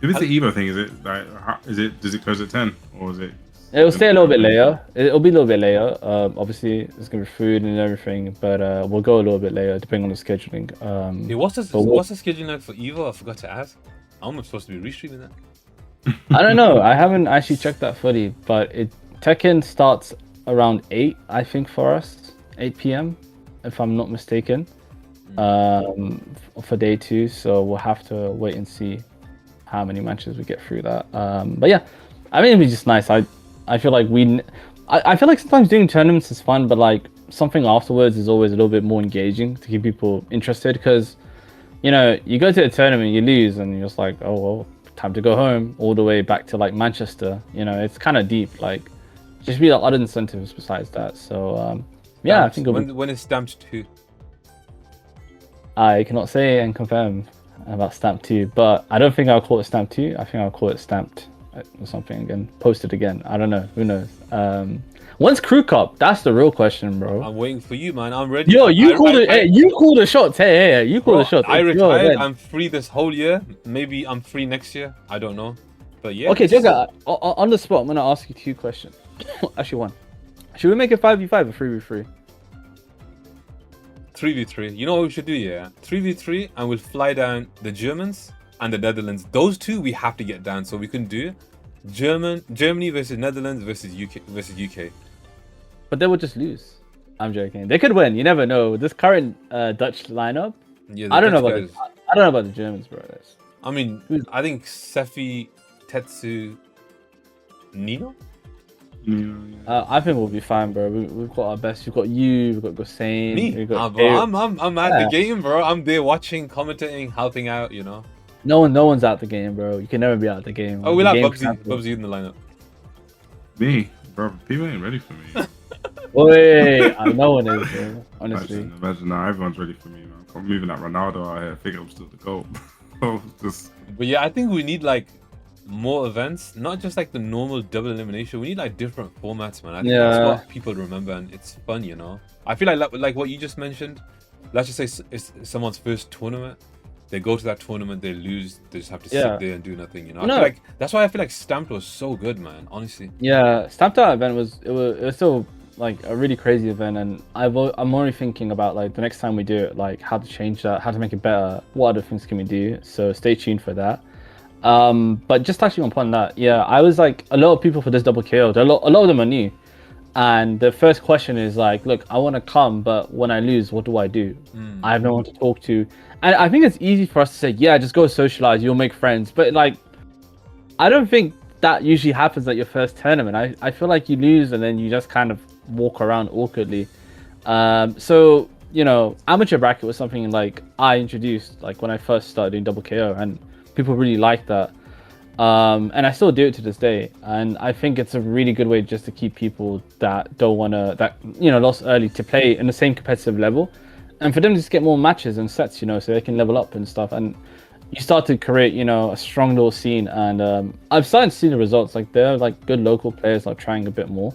If it's the Evo thing, is it like, does it close at 10, or is it? It'll stay a little bit later. It'll be a little bit later. Obviously, there's gonna be food and everything, but we'll go a little bit later depending on the scheduling. Hey, what's the scheduling like for Evo? I forgot to ask. I'm supposed to be restreaming that. I don't know. I haven't actually checked that fully, but Tekken starts around 8, I think, for us, 8 p.m. if I'm not mistaken, for day 2. So we'll have to wait and see how many matches we get through that. But yeah, I mean, it'd be just nice. I feel like I feel like sometimes doing tournaments is fun, but like something afterwards is always a little bit more engaging to keep people interested, because, you know, you go to a tournament, you lose, and you're just like, oh well, time to go home, all the way back to like Manchester. You know, it's kind of deep. Like, just be like other incentives besides that. So yeah, I think when is Stamped 2? I cannot say and confirm about Stamped 2, but I don't think I'll call it Stamped 2. I think I'll call it Stamped or something again, posted again. I don't know, who knows. When's Crew Cup? That's the real question, bro. I'm waiting for you, man. I'm ready. Yo, you call the shots. Hey, you call the shots. I retired. I'm free this whole year. Maybe I'm free next year. I don't know. But yeah. Okay, JoKa, on the spot, I'm gonna ask you 2 questions. Actually, 1. Should we make it 5v5 or 3v3? 3v3. You know what we should do? Yeah, 3v3, and we'll fly down the Germans and the Netherlands. Those 2 we have to get down, so we can do Germany versus Netherlands versus UK. But they would just lose. I'm joking. They could win. You never know. This current Dutch lineup. Yeah, I don't know about the Germans, bro. I mean, I think Sefi, Tetsu, Nino. I think we'll be fine, bro. We've got our best. We've got you. We've got Gossain. Me, bro. I'm at the game, bro. I'm there watching, commentating, helping out. You know. No one's out the game, bro. You can never be out the game. Oh, we'll have Bubsy in the lineup. Me, bro. People ain't ready for me. Wait, no one is, bro. Honestly. Imagine now everyone's ready for me, man. I'm moving that Ronaldo out here. I think I'm still the goal. But yeah, I think we need like more events, not just like the normal double elimination. We need like different formats, man. I think that's what people remember, and it's fun, you know. I feel like what you just mentioned. Let's just say it's someone's first tournament. They go to that tournament, they lose, they just have to sit there and do nothing, you know. I feel like that's why I feel like Stamped was so good, man. Honestly. Yeah, Stamped Out event was still like a really crazy event, and I'm already thinking about like the next time we do it, like how to change that, how to make it better. What other things can we do? So stay tuned for that. But just touching upon that, I was like, a lot of people for this double KO, a lot of them are new, and the first question is like, look, I want to come, but when I lose, what do I do? I have no one to talk to. And I think it's easy for us to say, yeah, just go socialize, you'll make friends. But like, I don't think that usually happens at your first tournament. I feel like you lose and then you just kind of walk around awkwardly. So, you know, amateur bracket was something like I introduced like when I first started doing double KO, and people really liked that. And I still do it to this day. And I think it's a really good way just to keep people that don't want to, that, you know, lost early, to play in the same competitive level. And for them to just get more matches and sets, you know, so they can level up and stuff. And you start to create, you know, a strong little scene. And I've started to see the results. Like, they're like good local players are trying a bit more.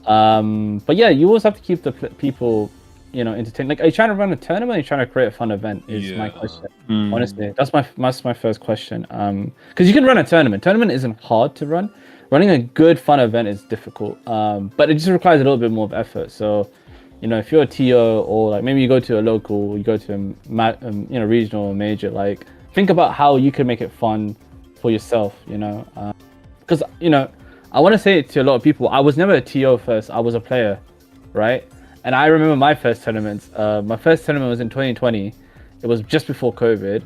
But yeah, you always have to keep the people, you know, entertained. Like, are you trying to run a tournament, or are you trying to create a fun event? Is my question. Honestly, that's my first question. Because you can run a tournament. Tournament isn't hard to run. Running a good fun event is difficult. But it just requires a little bit more of effort. So, you know, if you're a TO, or like maybe you go to a local, you go to a you know, regional or major, like think about how you can make it fun for yourself, you know. Because, you know, I want to say it to a lot of people, I was never a TO first, I was a player, right? And I remember my first tournaments. My first tournament was in 2020. It was just before COVID.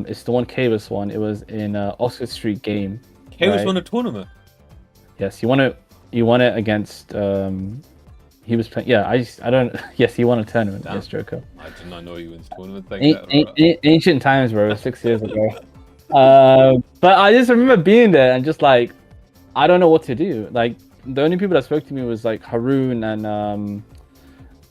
It's the one Kayvis won. It was in Oxford Street game. Kayvis won a tournament? Yes, he won it against... he was playing. Yeah, I don't. Yes, he won a tournament against JoKa. I did not know he wins tournaments like that. Ancient times, bro. 6 years ago. But I just remember being there and just like, I don't know what to do. Like, the only people that spoke to me was like Haroon and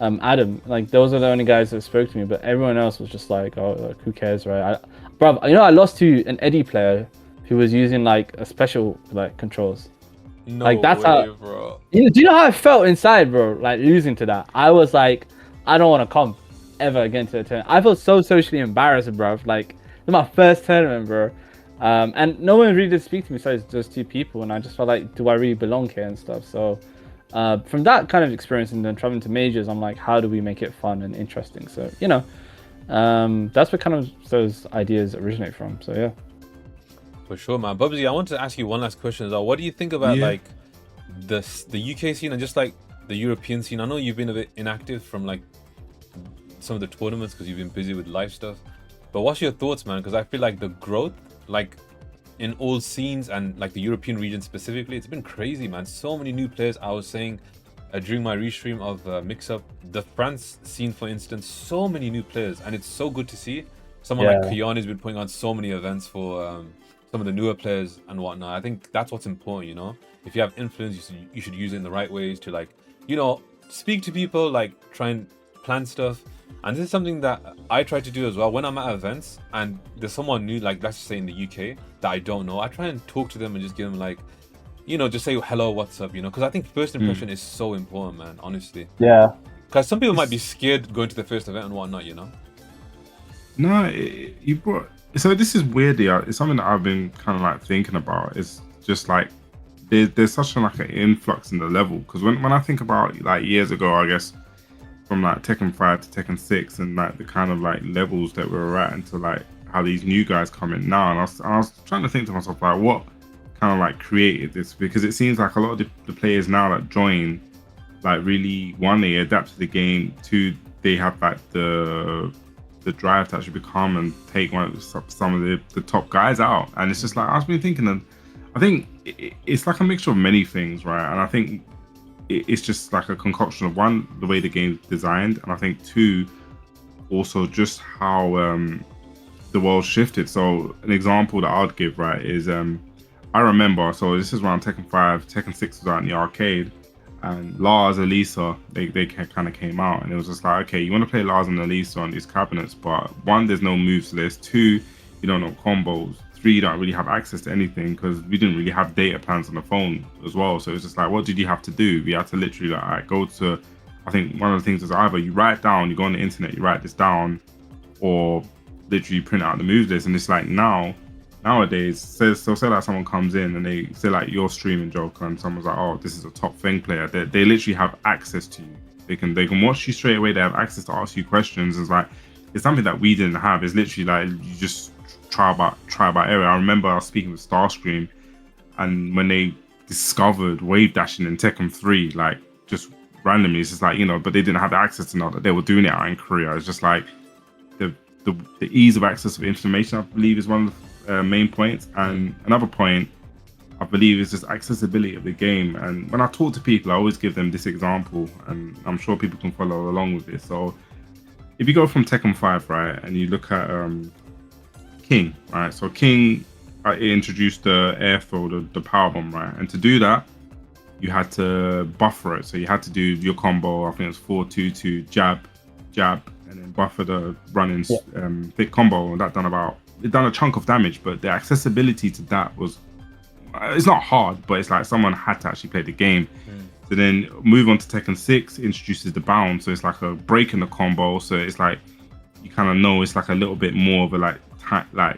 Adam. Like, those are the only guys that spoke to me. But everyone else was just like, oh, like, who cares, right? Bro, you know, I lost to an Eddie player who was using like a special like controls. No like, that's way, how, bro. Do you know how I felt inside, bro? Like, losing to that. I was like, I don't want to come ever again to a tournament. I felt so socially embarrassed, bro. Like, it's my first tournament, bro. And no one really did speak to me besides those 2 people. And I just felt like, do I really belong here and stuff? So from that kind of experience and then traveling to majors, I'm like, how do we make it fun and interesting? So, you know, that's where kind of those ideas originate from. So, yeah. For sure, man. Bubsy, I want to ask you one last question as well. What do you think about like the UK scene and just like the European scene? I know you've been a bit inactive from like some of the tournaments because you've been busy with life stuff. But what's your thoughts, man? Because I feel like the growth, like in all scenes and like the European region specifically, it's been crazy, man. So many new players. I was saying during my restream of MIXUP, the France scene, for instance, so many new players, and it's so good to see. Someone like Kian has been putting on so many events for some of the newer players and whatnot. I think that's what's important, you know. If you have influence, you should use it in the right ways to, like, you know, speak to people, like try and plan stuff. And this is something that I try to do as well when I'm at events and there's someone new, like let's just say in the UK that I don't know. I try and talk to them and just give them like just say hello, what's up, because I think first impression is so important, man, honestly. Yeah. Because some people might be scared going to the first event and whatnot. No, you brought. So this is weird. It's something that I've been kind of like thinking about. It's just like there's such an influx in the level. Because when I think about like years ago, I guess from like Tekken 5 to Tekken 6 and like the kind of like levels that we were at, into like how these new guys come in now, and I was trying to think to myself like what kind of like created this, because it seems like a lot of the players now that join, like really, one, they adapt to the game, two, they have like the drive to actually become and take some of the top guys out. And it's just like, I've been thinking that I think it's like a mixture of many things, right? And I think it's just like a concoction of, one, the way the game's designed, and I think two, also just how the world shifted. So an example that I'd give, right, is I remember, so this is around Tekken 5, Tekken 6 was out in the arcade, and Lars, Elisa, they kind of came out, and it was just like, okay, you want to play Lars and Elisa on these cabinets, but one, there's no moves list, two, you don't know combos, three, you don't really have access to anything, because we didn't really have data plans on the phone as well. So it's just like, what did you have to do? We had to literally like go to, I think one of the things is either you write down, you go on the internet, you write this down, or literally print out the moves list. And it's like nowadays, say like someone comes in and they say like you're streaming JoKa, and someone's like, oh, this is a top thing player. They literally have access to you. They can watch you straight away. They have access to ask you questions. It's like, it's something that we didn't have. It's literally like you just try by error. I remember I was speaking with Starscream, and when they discovered wave dashing in Tekken 3, like just randomly, it's just like, but they didn't have the access to know that they were doing it out in Korea. It's just like the ease of access of information, I believe, is one of the main points. And another point, I believe, is just accessibility of the game. And when I talk to people, I always give them this example, and I'm sure people can follow along with this. So if you go from Tekken 5, right, and you look at King, right? So King introduced the air throw, the power bomb, right? And to do that, you had to buffer it. So you had to do your combo, I think it was 4-2-2, jab, and then buffer the running thick combo. And that done a chunk of damage, but the accessibility to that was, it's not hard, but it's like someone had to actually play the game. So then move on to Tekken 6, introduces the bound. So it's like a break in the combo. So it's like, you kind of know it's like a little bit more of a like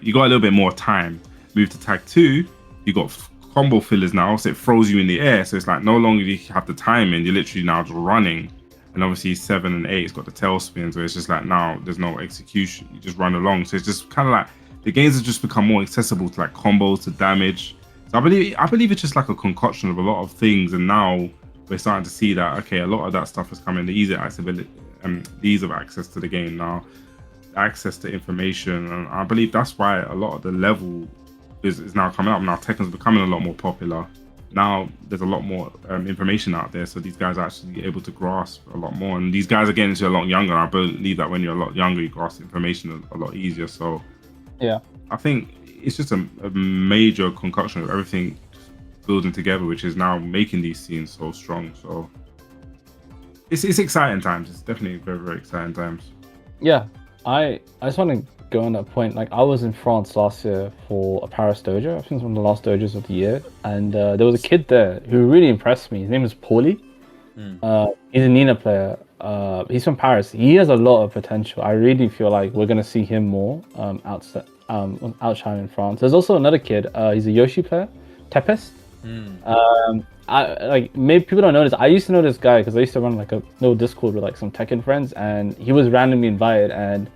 you got a little bit more time. Move to tag 2, you got combo fillers now, so it throws you in the air. So it's like no longer do you have the timing, you're literally now just running. And obviously 7 and 8, it's got the tailspin, so it's just like now there's no execution, you just run along. So it's just kind of like the games have just become more accessible to like combos, to damage. So I believe it's just like a concoction of a lot of things, and now we're starting to see that, okay, a lot of that stuff is coming, the ease of accessibility, the ease of access to the game now, access to information. And I believe that's why a lot of the level is now coming up. Now Tekken's becoming a lot more popular. Now there's a lot more information out there, so these guys are actually able to grasp a lot more. And these guys are getting into a lot younger. I believe that when you're a lot younger, you grasp information a lot easier. So yeah, I think it's just a major concoction of everything building together, which is now making these scenes so strong. So it's exciting times. It's definitely very, very exciting times. Yeah, I just want to go on that point. Like, I was in France last year for a Paris dojo. I think it's one of the last dojos of the year, and there was a kid there who really impressed me. His name is Paulie. He's a Nina player. He's from Paris. He has a lot of potential. I really feel like we're gonna see him more outshine in France. There's also another kid. He's a Yoshi player, Tepes. Maybe people don't know this. I used to know this guy because I used to run like a little Discord with like some Tekken friends, and he was randomly invited. And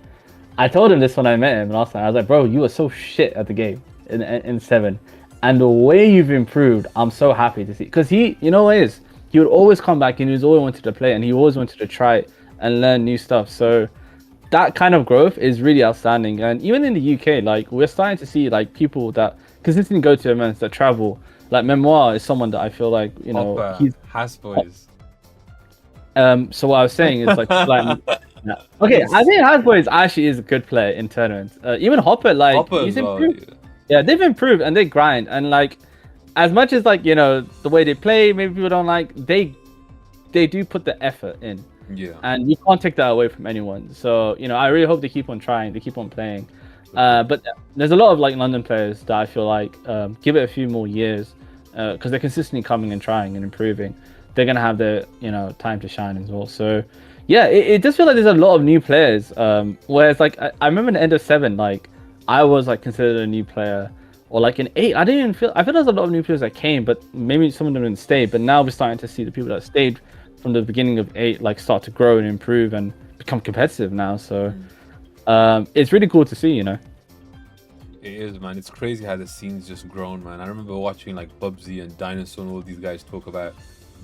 I told him this when I met him last time. I was like, bro, you were so shit at the game in 7, and the way you've improved, I'm so happy to see. Because he would always come back, and he always wanted to play, and he always wanted to try and learn new stuff. So that kind of growth is really outstanding. And even in the UK, like, we're starting to see like people that consistently go to events, that travel. Like Memoir is someone that I feel like, he's Hasboys. So what I was saying is like okay, I think Hasboys actually is a good player in tournaments. Even Hopper, he's improved. Yeah, they've improved and they grind, and like, as much as like, the way they play, maybe people don't like, they do put the effort in. Yeah. And you can't take that away from anyone. So, I really hope they keep on trying, they keep on playing. But there's a lot of like London players that I feel like give it a few more years. because they're consistently coming and trying and improving, they're gonna have their time to shine as well. So yeah, it does feel like there's a lot of new players. Whereas like I remember in the end of 7, like I was like considered a new player, or like in 8, I feel there's a lot of new players that came, but maybe some of them didn't stay. But now we're starting to see the people that stayed from the beginning of 8 like start to grow and improve and become competitive now. So it's really cool to see, It is, man. It's crazy how the scene's just grown, man. I remember watching like Bubsy and Dinosaur and all these guys talk about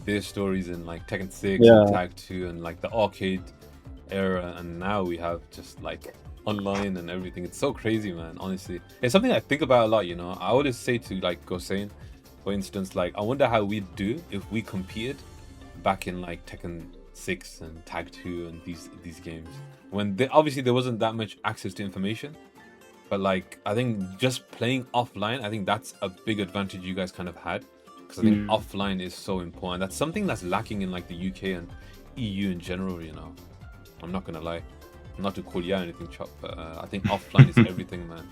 their stories in like Tekken 6 and Tag 2 and like the arcade era, and now we have just like online and everything. It's so crazy, man. Honestly, it's something I think about a lot. I always say to like Gosain, for instance, like I wonder how we'd do if we competed back in like Tekken 6 and Tag 2 and these games, when obviously there wasn't that much access to information. But like I think just playing offline, I think that's a big advantage you guys kind of had, because I think offline is so important. That's something that's lacking in like the UK and EU in general. I'm not gonna lie, not to call you out anything, Chop, but I think offline is everything, man.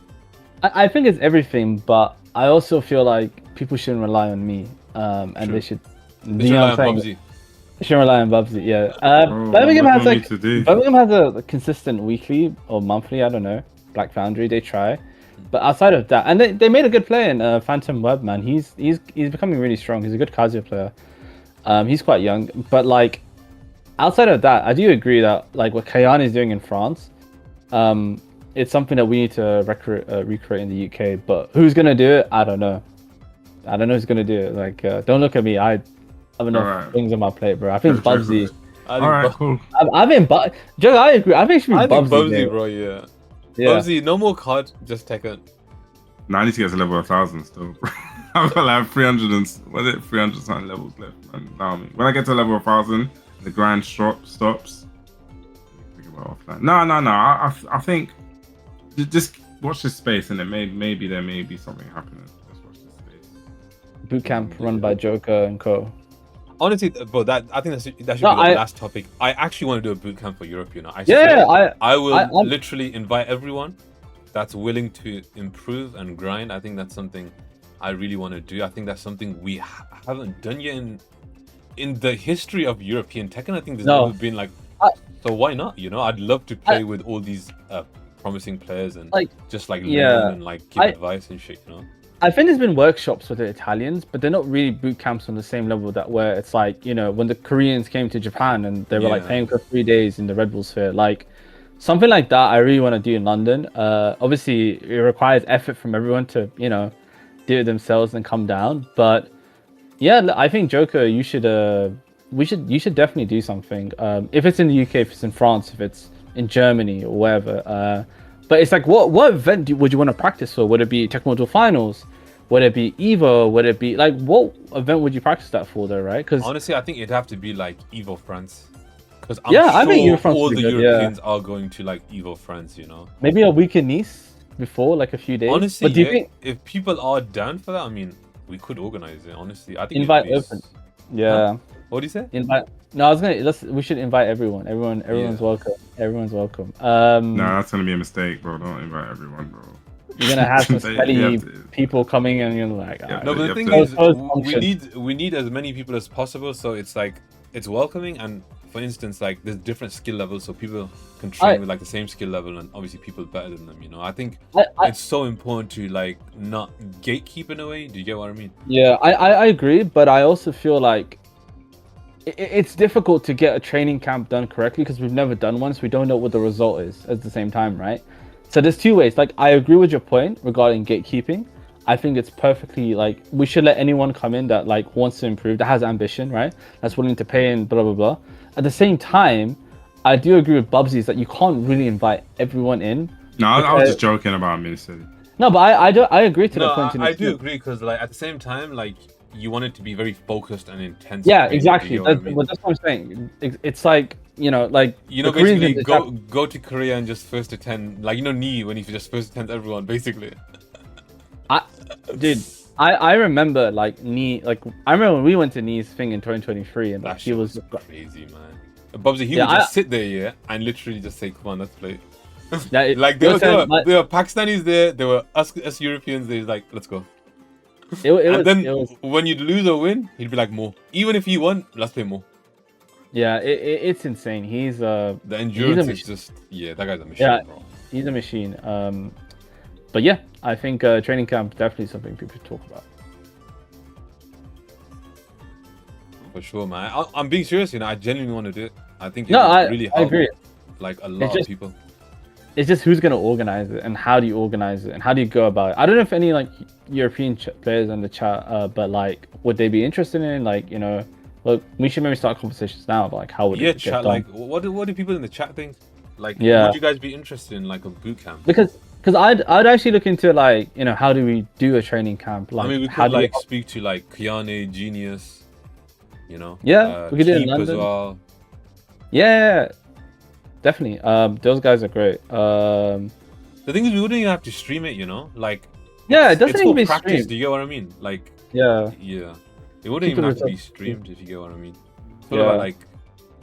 I think it's everything, but I also feel like people shouldn't rely on me, and True. they should. They should rely on Bubsy. They shouldn't rely on Bubsy. Yeah. Birmingham has a consistent weekly or monthly. I don't know. Black Foundry, they try, but outside of that, and they made a good player in Phantom Web, man. He's becoming really strong. He's a good Kazuya player. He's quite young, but like outside of that, I do agree that like what Kayane is doing in France, it's something that we need to recreate in the UK. But who's gonna do it? I don't know. I don't know who's gonna do it. Like, don't look at me. I have enough things on my plate, bro. I think it's Bubsy. Alright, cool. I agree. I think it should be Bubsy, bro. Yeah. Bubsy, no more COD, just Tekken. No, I need to get to level 1,000 still. I've got like 300 something levels left. Man. When I get to level 1,000, the grind stops. Think about offline. No. I think just watch this space, and maybe there may be something happening. Just watch this space. Bootcamp run by JoKa and Co. Honestly, bro, I think that should be the last topic. I actually want to do a boot camp for Europe. I will literally invite everyone that's willing to improve and grind. I think that's something I really want to do. I think that's something we haven't done yet in the history of European Tekken. I think there's never been like. So why not? I'd love to play with all these promising players and just like learn and like give advice and shit. I think there's been workshops with the Italians, but they're not really boot camps on the same level that where it's like, when the Koreans came to Japan and they were like paying for 3 days in the Red Bull Sphere, like something like that I really want to do in London. Obviously it requires effort from everyone to, do it themselves and come down. But yeah, I think JoKa, you should definitely do something. If it's in the UK, if it's in France, if it's in Germany or wherever. But it's like, what event would you want to practice for? Would it be Tekken World Tour Finals? Would it be EVO? Would it be like, what event would you practice that for though, right? Because honestly, I think it'd have to be like EVO France. Because I think all the Europeans are going to like EVO France, Maybe a week in Nice before, like a few days. Honestly, but do you think if people are down for that, I mean, we could organize it. Honestly, I think invite open. Yeah. Huh? What do you say? Invite. No, we should invite everyone. Everyone's welcome. Everyone's welcome. No, that's gonna be a mistake, bro. Don't invite everyone, bro. You're gonna have some smelly people coming and you're like, no, but the thing is, we need as many people as possible, so it's like it's welcoming. And for instance, like there's different skill levels, so people can train with like the same skill level, and obviously people better than them. I think it's so important to like not gatekeep in a way. Do you get what I mean? Yeah, I agree, but I also feel like it's difficult to get a training camp done correctly because we've never done one, so we don't know what the result is at the same time, right? So there's two ways. Like, I agree with your point regarding gatekeeping. I think it's perfectly like we should let anyone come in that like wants to improve, that has ambition, right? That's willing to pay and blah blah blah. At the same time, I do agree with Bubsy's that you can't really invite everyone in. No, I was just joking about Mini-City. No, but I agree to that point. I do agree because like at the same time, like you want it to be very focused and intense. Yeah, exactly. That's what I'm saying. It's like, like basically go to Korea and just first attend, like Nii when he just first attends everyone, basically. I remember like Nii, like I remember when we went to Nii's thing in 2023, and like, he was crazy, man. Bubsy, he would just sit there, and literally just say, "Come on, let's play." Yeah, like there were Pakistanis there were us Europeans there, like, let's go. Then when you'd lose or win, he'd be like, more. Even if he won, let's play more. Yeah, it's insane. He's the endurance is just that guy's a machine, bro. He's a machine. But yeah, I think training camp definitely something people should talk about. For sure, man. I'm being serious, I genuinely want to do it. I think really help, I agree. Like a lot of people. It's just who's gonna organize it and how do you organize it and how do you go about it. I don't know if any like European players in the chat, but like, would they be interested in look, we should maybe start conversations now about like how would it get done? Like what do people in the chat think? Like, would you guys be interested in like a boot camp? Because I'd actually look into like how do we do a training camp? Like, I mean, we could like speak to like Kiane, Genius, we could do it in London as well. Yeah, definitely. Those guys are great. The thing is, we wouldn't even have to stream it, like. Yeah, it doesn't even be practice. streamed. Do you get what I mean? Like. Yeah. It wouldn't even have to be streamed, if you get what I mean. It's all about like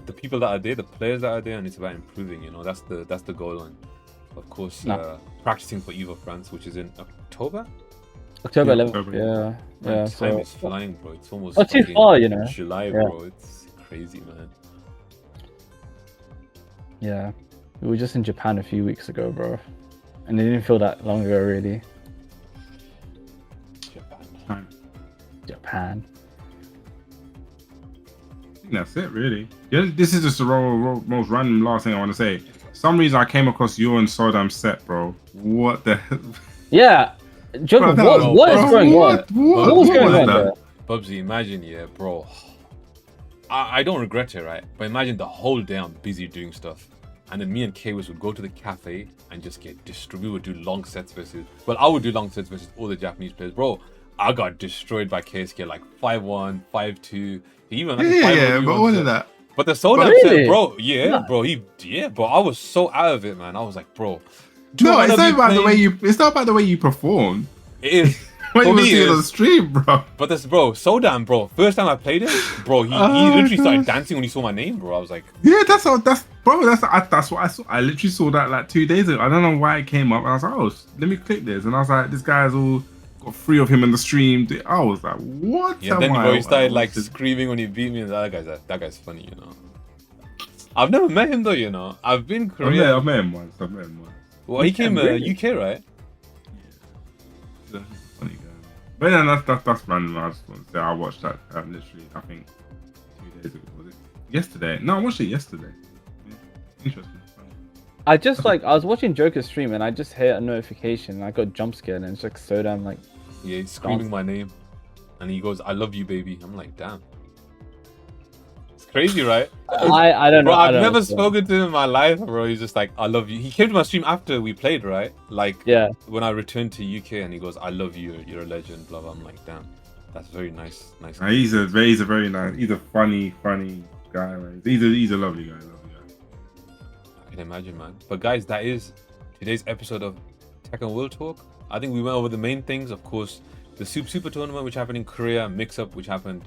the people that are there, the players that are there, and it's about improving. That's the goal line. Of course, practicing for EVO France, which is in October. October 11th. Yeah. Man, time is flying, bro. It's almost not too far, July, bro. It's crazy, man. Yeah, we were just in Japan a few weeks ago, bro, and it didn't feel that long ago, really. Japan. I think that's it, really. Yeah, this is just the most random last thing I want to say. For some reason I came across you and Sodam's set, bro. What the hell? Yeah, JoKa, what is going on? What was going on there? Bubsy, imagine, bro. I don't regret it, right? But imagine the whole day I'm busy doing stuff. And then me and Kwas would go to the cafe and just get destroyed. We would do long sets versus... Well, I would do long sets versus all the Japanese players. Bro, I got destroyed by KSK like 5-1, 5-2. Even like 5-1, but what is that? But the Soda set, bro, bro, I was so out of it, man. I was like, bro. No, it's not about the way you... It's not about the way you perform. It is. When you see it on the stream, bro. But that's, bro, Sodam, bro. First time I played it, bro, he literally started dancing when he saw my name, bro. I was like, yeah, that's what I saw. I literally saw that like 2 days ago. I don't know why it came up. And I was like, oh, let me click this. And I was like, this guy's all got 3 of him in the stream. I was like, what? Yeah, then bro, he started like screaming when he beat me. And that guy's funny, I've never met him though, I've been in Korea. I've met him once. Well, he came UK, right? Yeah. Funny guy. But then that's random. I just want to say I watched that literally, I think 2 days ago. Was it yesterday? No, I watched it yesterday. Yeah. Interesting. I just I was watching JoKa's stream and I just hit a notification and I got jump scared and it's like so damn like. Yeah, he's screaming my name, and he goes, "I love you, baby." I'm like, damn. It's crazy, right? I don't know. Bro, I've never spoken to him in my life, bro. He's just like, "I love you." He came to my stream after we played, right? Like, when I returned to UK, and he goes, "I love you. You're a legend." Blah blah. I'm like, damn, that's very nice. He's a very nice. He's a funny guy, man. He's a lovely guy. I can imagine, man. But guys, that is today's episode of Tekken World Talk. I think we went over the main things. Of course, the SOOP Super Tournament, which happened in Korea, MIXUP, which happened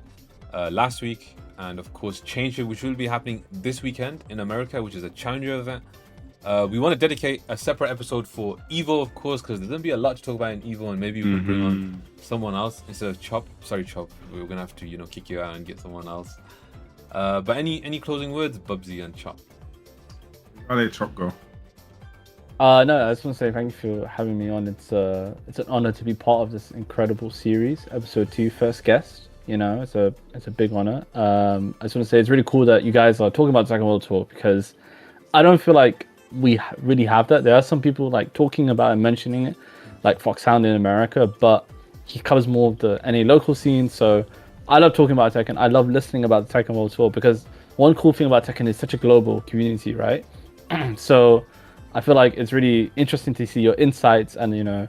last week, and of course, Chainshift, which will be happening this weekend in America, which is a challenger event. We want to dedicate a separate episode for EVO, of course, because there's going to be a lot to talk about in EVO, and maybe we can bring on someone else instead of Chop. Sorry, Chop. We're going to have to, kick you out and get someone else. But any closing words, Bubsy and Chop? I'll let Chop go. No, I just want to say thank you for having me on. It's an honor to be part of this incredible series, episode 2, first guest. It's a big honor. I just want to say it's really cool that you guys are talking about Tekken World Talk because I don't feel like we really have that. There are some people like talking about and mentioning it, like Foxhound in America, but he covers more of the NA local scene. So I love talking about Tekken. I love listening about the Tekken World Tour because one cool thing about Tekken is such a global community, right? So I feel like it's really interesting to see your insights and your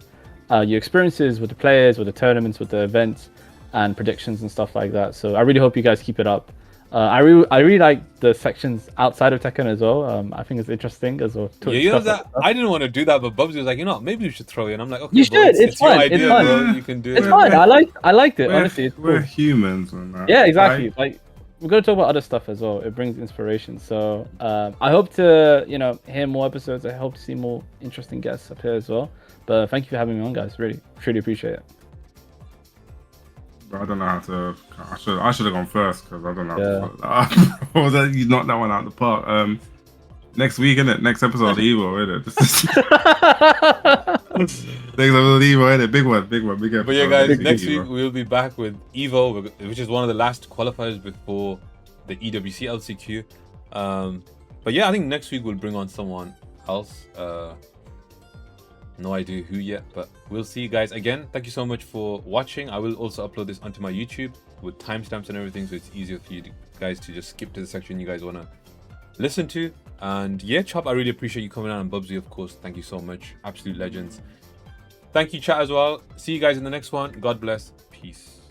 experiences with the players, with the tournaments, with the events and predictions and stuff like that. So I really hope you guys keep it up. I really like the sections outside of Tekken as well. I think it's interesting as well. I didn't want to do that, but Bubsy was like, maybe we should throw it. And I'm like, okay, you should. It's fun. Your idea, it's fun. Bro. You can do it. It's fun. I liked it. Honestly, it's we're cool. humans, man. Yeah, exactly. Right? Like we're gonna talk about other stuff as well. It brings inspiration. So I hope to hear more episodes. I hope to see more interesting guests up here as well. But thank you for having me on, guys. Really, truly appreciate it. I don't know how to. I should have gone first because I don't know. Yeah. How to, or that you knocked that one out of the park. Next week, innit? Next episode of Evo, innit? Next episode of Evo, innit? Big one, big episode. But yeah, guys, next week we'll be back with Evo, which is one of the last qualifiers before the EWC LCQ. But yeah, I think next week we'll bring on someone else. No idea who yet, but we'll see, guys. Again, thank you so much for watching. I will also upload this onto my YouTube with timestamps and everything, so it's easier for you guys to just skip to the section you guys want to listen to. And yeah, Chop, I really appreciate you coming on, and Bubsy, of course, thank you so much. Absolute legends. Thank you, chat, as well. See you guys in the next one. God bless. Peace.